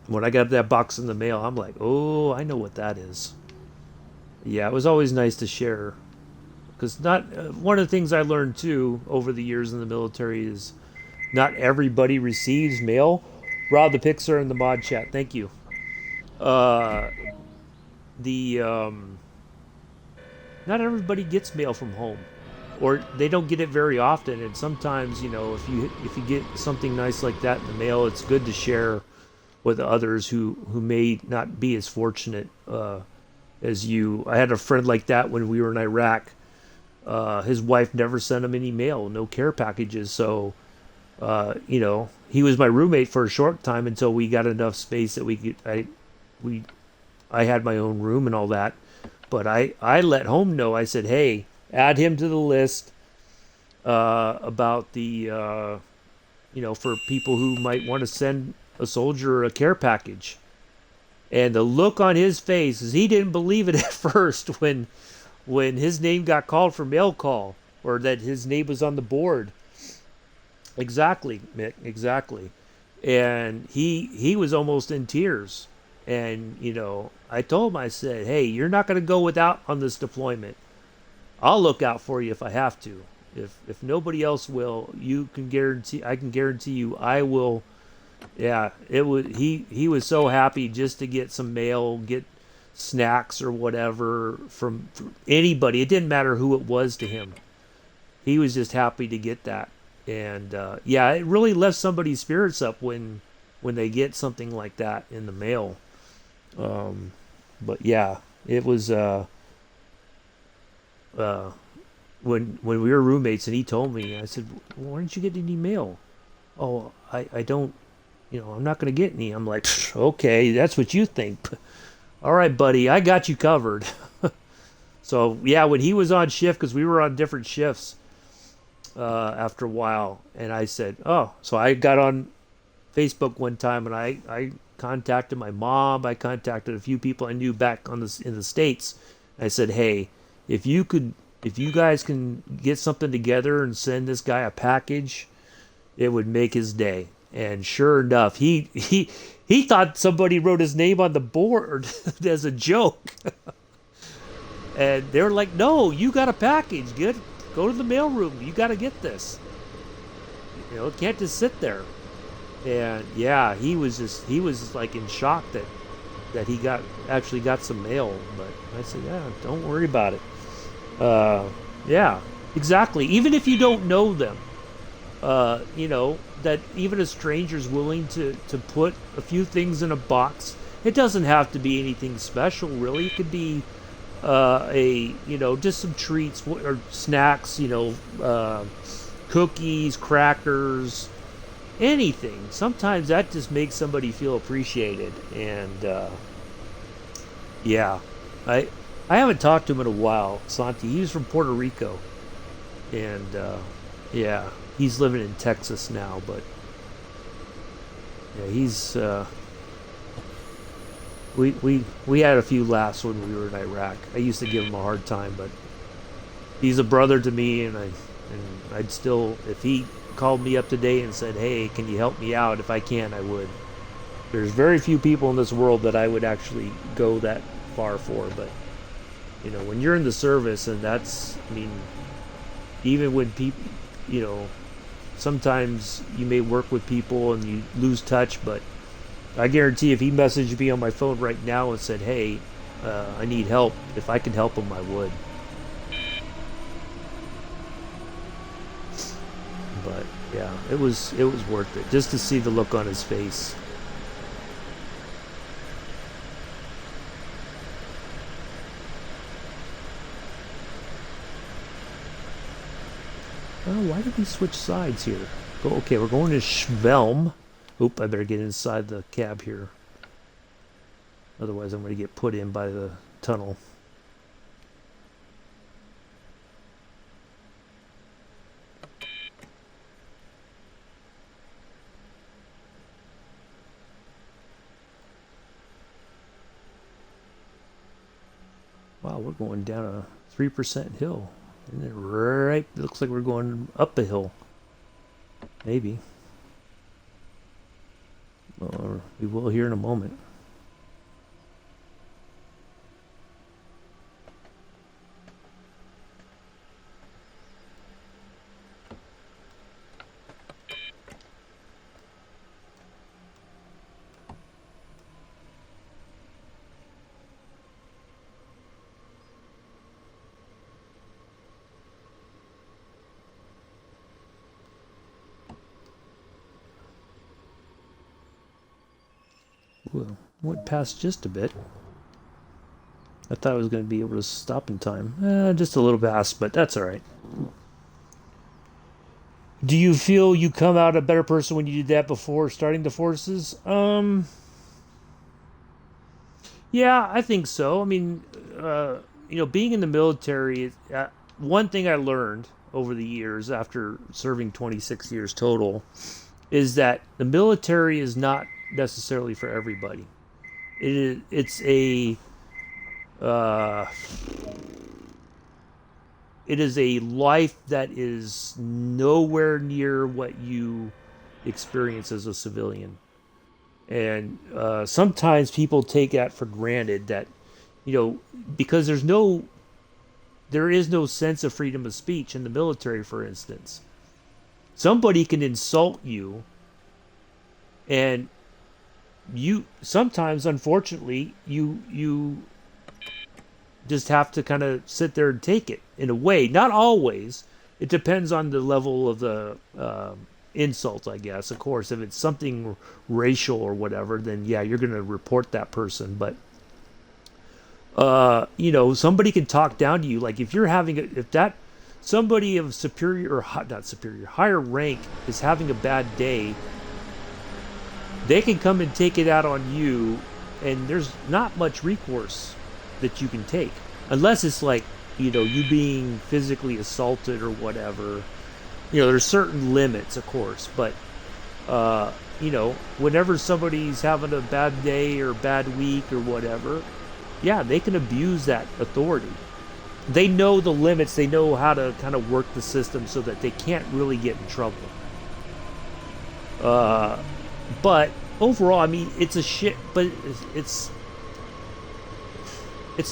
When I got that box in the mail, I'm like, oh, I know what that is. Yeah, it was always nice to share, because not one of the things I learned too over the years in the military is not everybody receives mail. Rob the Pixar in the mod chat, thank you. One not everybody gets mail from home, or they don't get it very often. And sometimes, if you get something nice like that in the mail, it's good to share with others who may not be as fortunate as you. I had a friend like that when we were in Iraq. His wife never sent him any mail, no care packages. So, he was my roommate for a short time until we got enough space that we could. I had my own room and all that. But I let home know. I said, hey, add him to the list about the, for people who might want to send a soldier a care package. And the look on his face is he didn't believe it at first when his name got called for mail call, or that his name was on the board. Exactly, Mick, exactly. And he was almost in tears. And, I told him, I said, hey, you're not going to go without on this deployment. I'll look out for you if I have to. If nobody else will, I can guarantee you I will. Yeah, he was so happy just to get some mail, get snacks or whatever from anybody. It didn't matter who it was to him. He was just happy to get that. And it really lifts somebody's spirits up when they get something like that in the mail. But yeah, it was when we were roommates, and he told me, I said, why didn't you get any mail? Oh, I don't, I'm not going to get any. I'm like, okay, that's what you think. All right, buddy, I got you covered. So yeah, when he was on shift, because we were on different shifts after a while, and I said, oh, so I got on Facebook one time, and I contacted my mom. I contacted a few people I knew back in the States. I said, hey, if you guys can get something together and send this guy a package, it would make his day. And sure enough, he thought somebody wrote his name on the board as a joke. And they were like, no, you got a package. Go to the mailroom. You got to get this. It can't just sit there. And yeah, he was like in shock that he actually got some mail. But I said, yeah, don't worry about it. Yeah, exactly. Even if you don't know them, that even a stranger's willing to put a few things in a box. It doesn't have to be anything special, really. It could be just some treats or snacks, cookies, crackers, anything. Sometimes that just makes somebody feel appreciated. And yeah, I haven't talked to him in a while, Santi. He was from Puerto Rico, and yeah, he's living in Texas now. But yeah, he's we had a few laughs when we were in Iraq. I used to give him a hard time, but he's a brother to me, and I'd still, if he called me up today and said, hey, can you help me out? If I can, I would. There's very few people in this world that I would actually go that far for, but when you're in the service, and even when people, sometimes you may work with people and you lose touch, but I guarantee if he messaged me on my phone right now and said, hey, I need help, if I could help him, I would. But yeah, it was worth it just to see the look on his face. Oh, why did we switch sides here? Okay, we're going to Schvelm. Oop, I better get inside the cab here. Otherwise, I'm going to get put in by the tunnel. Wow, we're going down a 3% hill. Isn't it right? It looks like we're going up a hill. Maybe. Or we will here in a moment. Well, went past just a bit. I thought I was going to be able to stop in time. Just a little past, but that's all right. Do you feel you come out a better person when you did that before starting the forces? Yeah, I think so. I mean, being in the military, one thing I learned over the years after serving 26 years total is that the military is not necessarily for everybody. Uh, it is a life that is nowhere near what you experience as a civilian. And sometimes people take that for granted that, because there is no sense of freedom of speech in the military, for instance. Somebody can insult you, and you sometimes, unfortunately, you just have to kind of sit there and take it in a way. Not always. It depends on the level of the insult, I guess. Of course, if it's something racial or whatever, then yeah, you're going to report that person. But somebody can talk down to you. Like if somebody of superior or not superior, higher rank is having a bad day, they can come and take it out on you, and there's not much recourse that you can take, unless it's like, you being physically assaulted or whatever. There's certain limits, of course, but whenever somebody's having a bad day or bad week or whatever, yeah, they can abuse that authority. They know the limits. They know how to kind of work the system so that they can't really get in trouble. But overall, I mean, it's a shit. But it's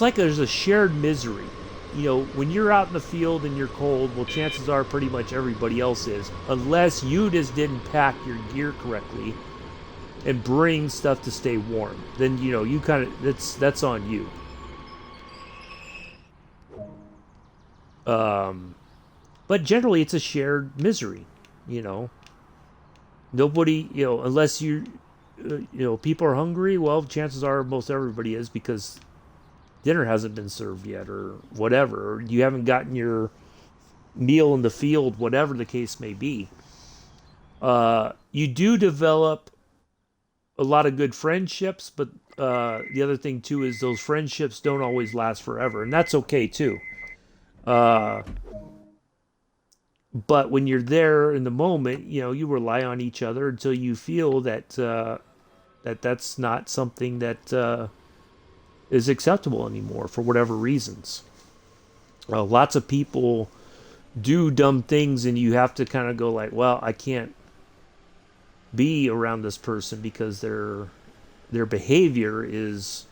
like there's a shared misery. When you're out in the field and you're cold, well, chances are pretty much everybody else is, unless you just didn't pack your gear correctly and bring stuff to stay warm. Then you kind of that's on you. But generally, it's a shared misery. Nobody, unless people are hungry. Well, chances are most everybody is, because dinner hasn't been served yet or whatever, or you haven't gotten your meal in the field, whatever the case may be. You do develop a lot of good friendships, but the other thing too is those friendships don't always last forever, and that's okay too. But when you're there in the moment, you rely on each other until you feel that that's not something that is acceptable anymore for whatever reasons. Lots of people do dumb things, and you have to kind of go like, well, I can't be around this person because their behavior is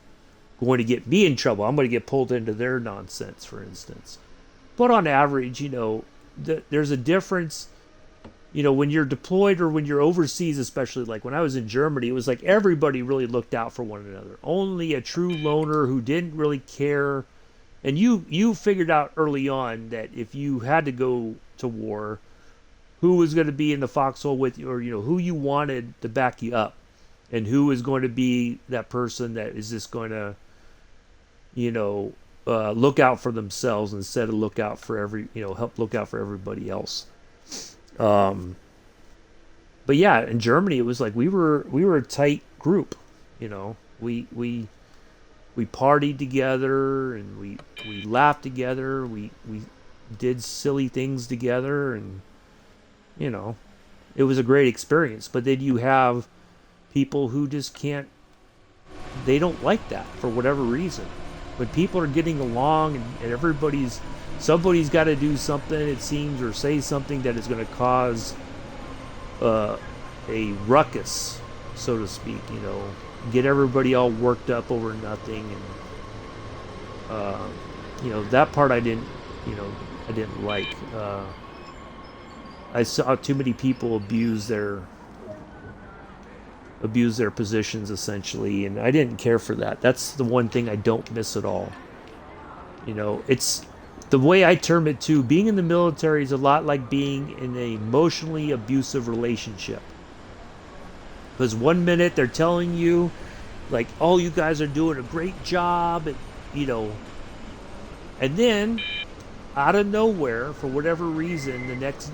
going to get me in trouble. I'm going to get pulled into their nonsense, for instance. But on average, there's a difference. When you're deployed or when you're overseas, especially like when I was in Germany, it was like everybody really looked out for one another. Only a true loner who didn't really care. And you figured out early on that if you had to go to war, who was going to be in the foxhole with you, or who you wanted to back you up, and who is going to be that person that is just going to look out for themselves instead of look out for help look out for everybody else. But yeah, in Germany it was like we were a tight group. We partied together, and we laughed together. We did silly things together, and it was a great experience. But then you have people who just can't. They don't like that for whatever reason. When people are getting along and somebody's got to do something, it seems, or say something that is going to cause a ruckus, so to speak, get everybody all worked up over nothing, and that part I didn't like. I saw too many people abuse their positions, essentially, and I didn't care for that. That's the one thing I don't miss at all. It's the way I term it too. Being in the military is a lot like being in an emotionally abusive relationship, because one minute they're telling you like, oh, you guys are doing a great job, and you know, and then out of nowhere, for whatever reason, the next,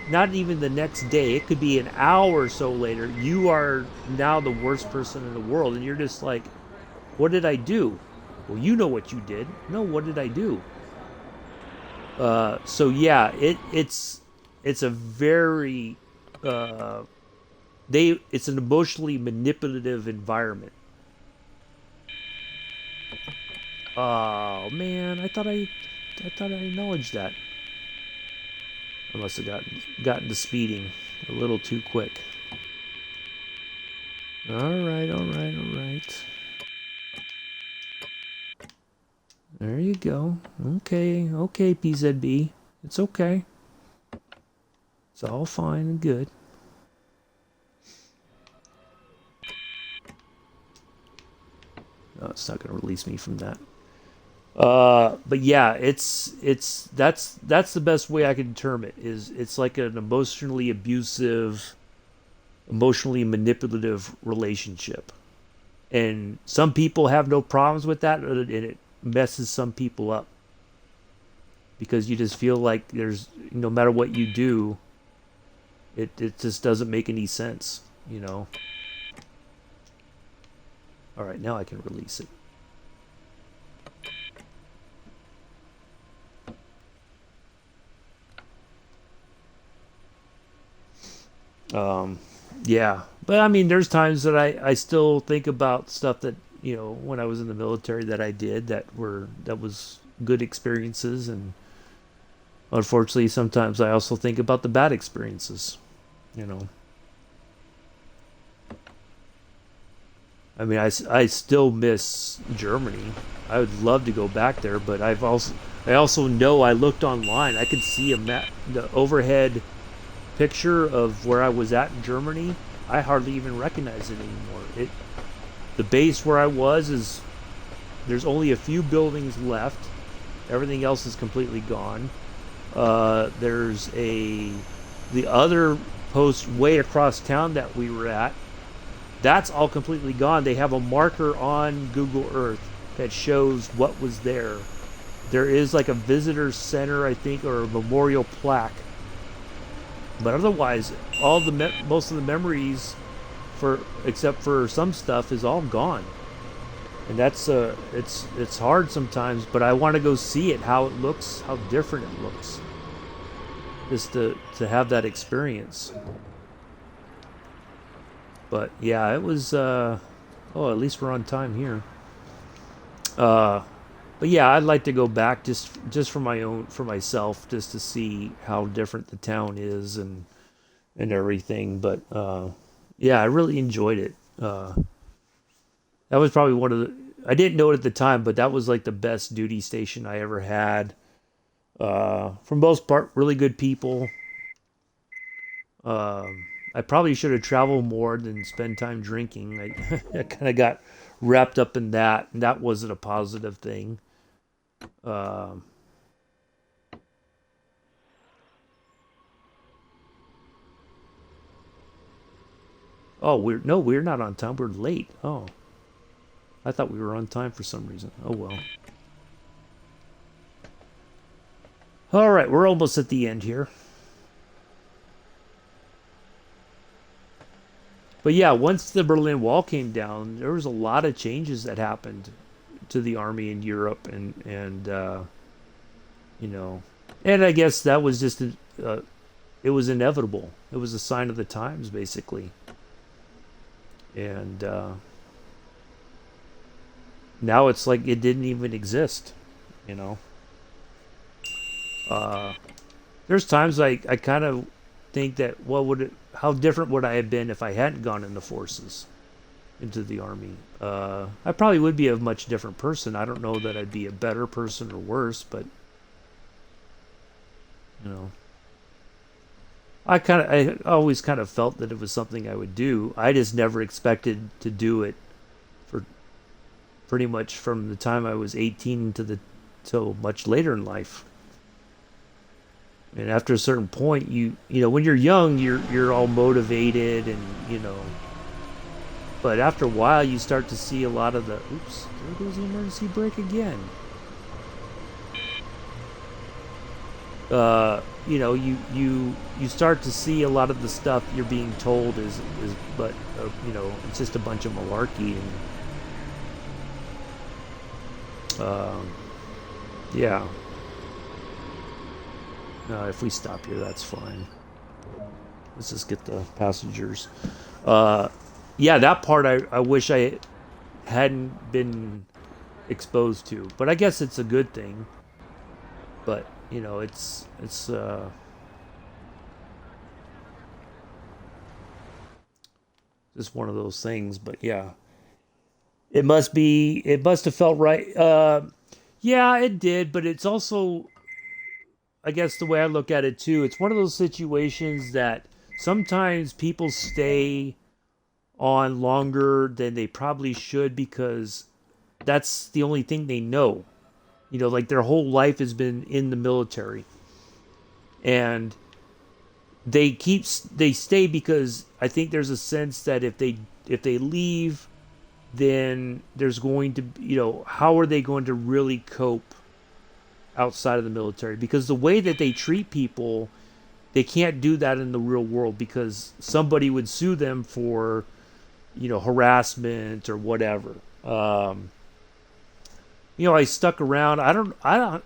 not even the next day, it could be an hour or so later, you are now the worst person in the world, and you're just like, what did I do? Well, you know what you did. No, what did I do? So yeah, it's a very uh, it's an emotionally manipulative environment. Oh man, I thought I acknowledged that. I must have gotten to speeding a little too quick. All right, all right, all right. There you go. Okay, okay, PZB. It's okay. It's all fine and good. No, it's not going to release me from that. But yeah, that's the best way I can term it. Is it's like an emotionally abusive, emotionally manipulative relationship, and some people have no problems with that, and it messes some people up because you just feel like there's no matter what you do, it just doesn't make any sense, you know. All right, now I can release it. Yeah, but I mean, there's times that I still think about stuff that when I was in the military that I did that was good experiences, and unfortunately, sometimes I also think about the bad experiences. You know, I mean, I still miss Germany. I would love to go back there, but I also know I looked online. I could see a map, the overhead picture of where I was at in Germany. I hardly even recognize it anymore. The base where I was is there's only a few buildings left. Everything else is completely gone. There's the other post way across town that we were at. That's all completely gone. They have a marker on Google Earth that shows what was there. There is like a visitor center, I think, or a memorial plaque. But otherwise, most of the memories, except for some stuff, is all gone. And that's it's hard sometimes, but I want to go see it, how it looks, how different it looks, just to have that experience. But yeah, it was. At least we're on time here. Uh, but yeah, I'd like to go back just for myself, just to see how different the town is and everything. But yeah, I really enjoyed it. That was probably one of the. I didn't know it at the time, but that was like the best duty station I ever had. For most part, really good people. I probably should have traveled more than spend time drinking. I kind of got wrapped up in that, and that wasn't a positive thing. Um, oh, we're not on time. We're late. Oh, I thought we were on time for some reason. Oh well. All right, we're almost at the end here. But yeah, once the Berlin Wall came down, there was a lot of changes that happened to the army in Europe, and you know, and I guess that was just it was inevitable. It was a sign of the times, basically. And now it's like it didn't even exist. You know, uh, there's times I kind of think that how different would I have been if I hadn't gone in the forces, into the army? I probably would be a much different person. I don't know that I'd be a better person or worse, but you know, I always kind of felt that it was something I would do. I just never expected to do it for pretty much from the time I was 18 till much later in life. And after a certain point, you know when you're young, you're all motivated, and But after a while, you start to see a lot of the, oops, there goes the emergency brake again. You know, you start to see a lot of the stuff you're being told is but you know, it's just a bunch of malarkey. And yeah, if we stop here, that's fine. Let's just get the passengers. Yeah, that part I wish I hadn't been exposed to, but I guess it's a good thing. But you know, it's just one of those things. But yeah, it must have felt right. Yeah, it did, but it's also, I guess the way I look at it too, it's one of those situations that sometimes people stay on longer than they probably should because that's the only thing they know. You know, like their whole life has been in the military. And they stay because I think there's a sense that if they leave, then there's going to, you know, how are they going to really cope outside of the military? Because the way that they treat people, they can't do that in the real world because somebody would sue them for, you know, harassment or whatever. You know, I stuck around. I don't.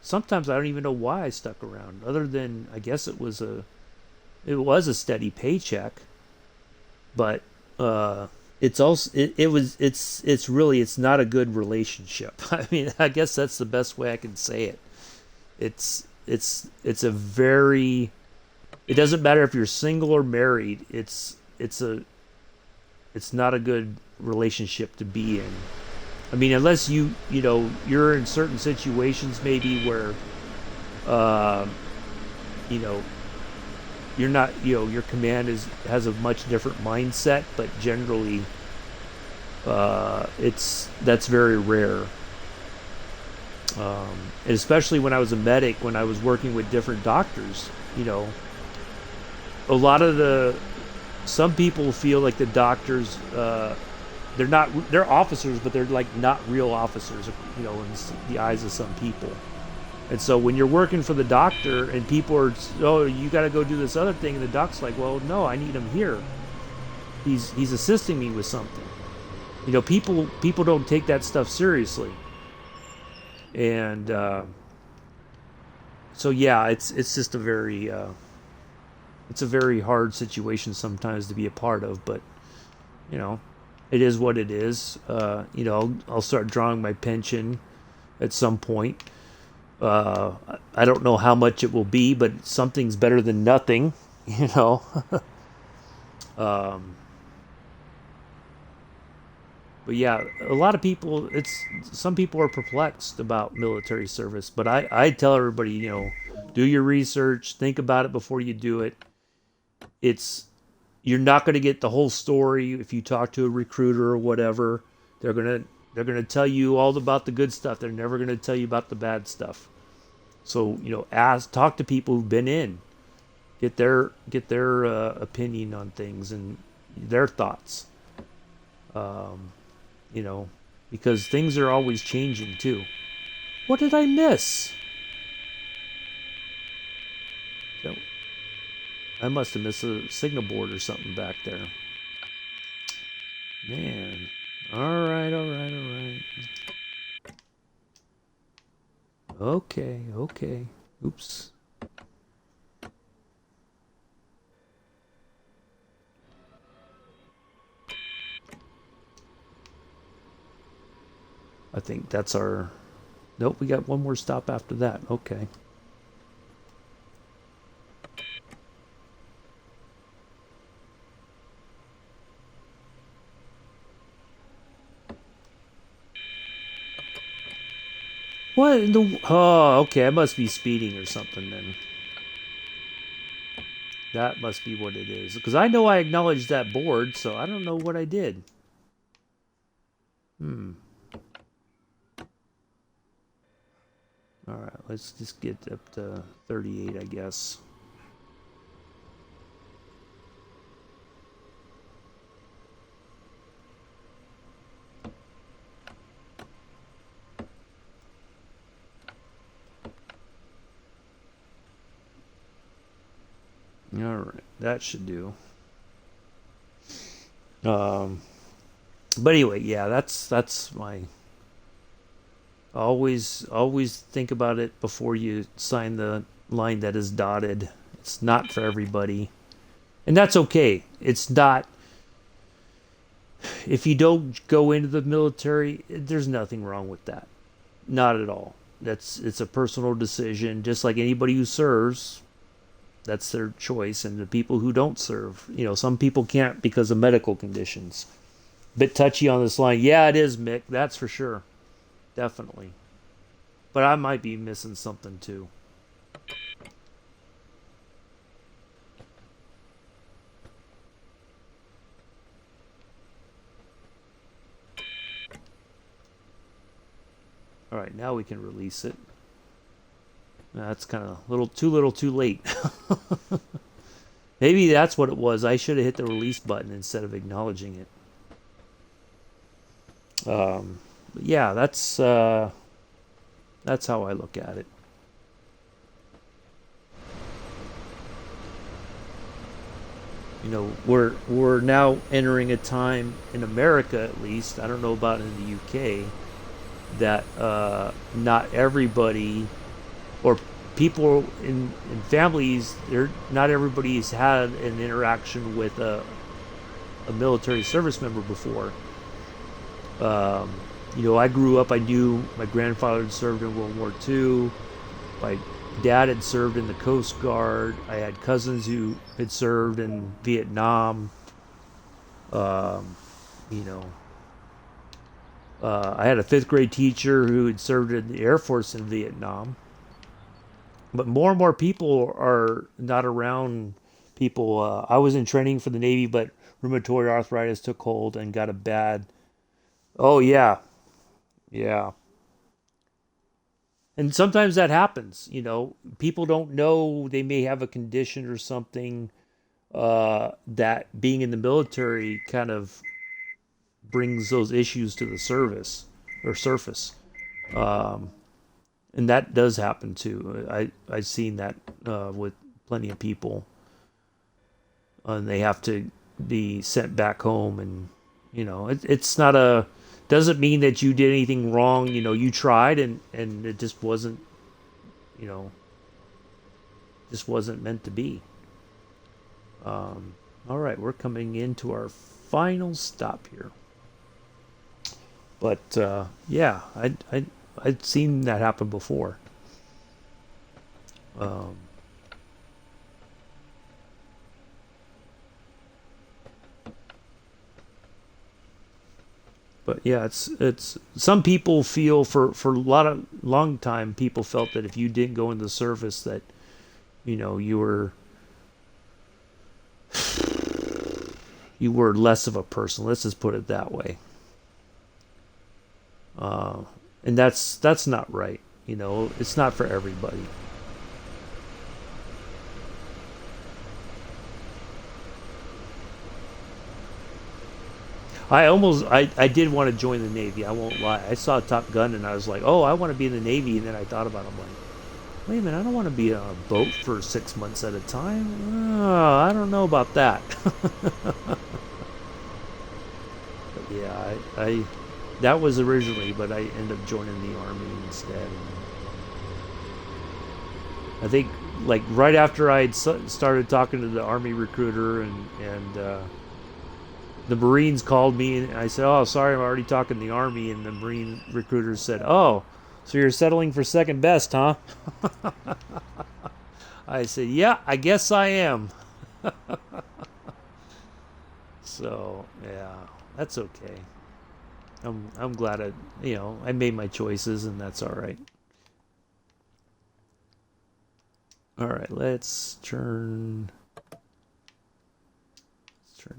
Sometimes I don't even know why I stuck around, other than I guess it was a steady paycheck, but it's also it's really it's not a good relationship. I mean, I guess that's the best way I can say it. It's a very, it doesn't matter if you're single or married. It's not a good relationship to be in. I mean, unless you know you're in certain situations maybe where uh, you know you're not, you know, your command has a much different mindset, but generally it's that's very rare. And especially when I was a medic, when I was working with different doctors, you know, a lot of the some people feel like the doctors they're not, they're officers, but they're like not real officers, you know, in the eyes of some people. And so when you're working for the doctor and people are, oh, you got to go do this other thing, and the doc's like, well, no, I need him here. He's assisting me with something. You know, people don't take that stuff seriously. And so yeah, it's just a very it's a very hard situation sometimes to be a part of, but you know, it is what it is. You know, I'll start drawing my pension at some point. I don't know how much it will be, but something's better than nothing, you know. um, but yeah, a lot of people, it's some people are perplexed about military service, but I tell everybody, you know, do your research, think about it before you do it. It's You're not going to get the whole story if you talk to a recruiter or whatever. They're gonna tell you all about the good stuff. They're never going to tell you about the bad stuff. So you know, talk to people who've been in, get their opinion on things and their thoughts. Um, you know, because things are always changing too. What did I miss? So, I must have missed a signal board or something back there. Man. All right, all right, all right. Okay, okay. Oops. I think that's our... Nope, we got one more stop after that. Okay. What in the... Oh, okay. I must be speeding or something then. That must be what it is. Because I know I acknowledged that board, so I don't know what I did. Hmm. Alright, let's just get up to 38, I guess. All right, that should do. Um, but anyway, yeah, that's my always think about it before you sign the line that is dotted. It's not for everybody, and that's okay. It's not. If you don't go into the military, there's nothing wrong with that. Not at all. It's a personal decision, just like anybody who serves. That's their choice, and the people who don't serve, some people can't because of medical conditions. Bit touchy on this line. Yeah, it is, Mick. That's for sure. Definitely. But I might be missing something too. All right, now we can release it. That's kind of little too late. Maybe that's what it was. I should have hit the release button instead of acknowledging it. Yeah, that's how I look at it. We're now entering a time in America, at least. I don't know about in the UK, that not everybody or people in families, not everybody's had an interaction with a military service member before. I grew up, I knew my grandfather had served in World War II. My dad had served in the Coast Guard. I had cousins who had served in Vietnam. You know, I had a fifth grade teacher who had served in the Air Force in Vietnam. But more and more people are not around people. I was in training for the Navy, but rheumatoid arthritis took hold and got a bad. Oh, yeah. Yeah. And sometimes that happens. People don't know they may have a condition or something that being in the military kind of brings those issues to the service or surface. Um, and that does happen too. I've seen that with plenty of people, and they have to be sent back home. And it's not a doesn't mean that you did anything wrong. You tried, and it just wasn't you know just wasn't meant to be. All right, we're coming into our final stop here. But yeah, I'd seen that happen before. Um, but yeah, it's some people feel for a lot of long time people felt that if you didn't go into the service that you were less of a person. Let's just put it that way. Uh, and that's not right. It's not for everybody. I did want to join the Navy. I won't lie. I saw Top Gun and I was like, oh, I want to be in the Navy. And then I thought about it. I'm like, wait a minute, I don't want to be on a boat for 6 months at a time. Oh, I don't know about that. But yeah, I that was originally, but I ended up joining the Army instead. I think like right after I had started talking to the Army recruiter and the Marines called me and I said, "Oh, sorry, I'm already talking to the Army." And the Marine recruiter said, "Oh, so you're settling for second best, huh?" I said, "Yeah, I guess I am." So yeah, that's okay. I'm glad I made my choices and that's all right. All right, let's turn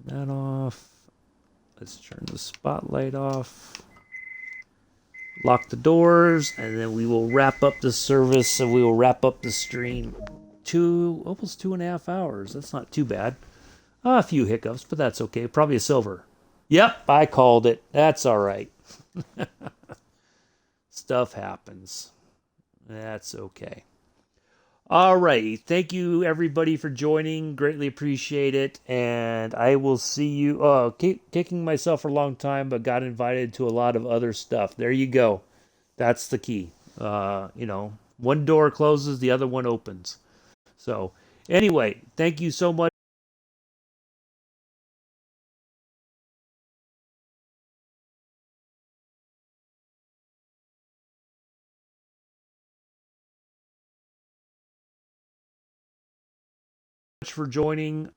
that off. Let's turn the spotlight off. Lock the doors, and then we will wrap up the service and we will wrap up the stream. Almost 2.5 hours. That's not too bad. A few hiccups, but that's okay. Probably a silver. Yep, I called it. That's all right. Stuff happens. That's okay. All right. Thank you, everybody, for joining. Greatly appreciate it. And I will see you. Keep kicking myself for a long time, but got invited to a lot of other stuff. There you go. That's the key. One door closes, the other one opens. So, anyway, thank you so much for joining.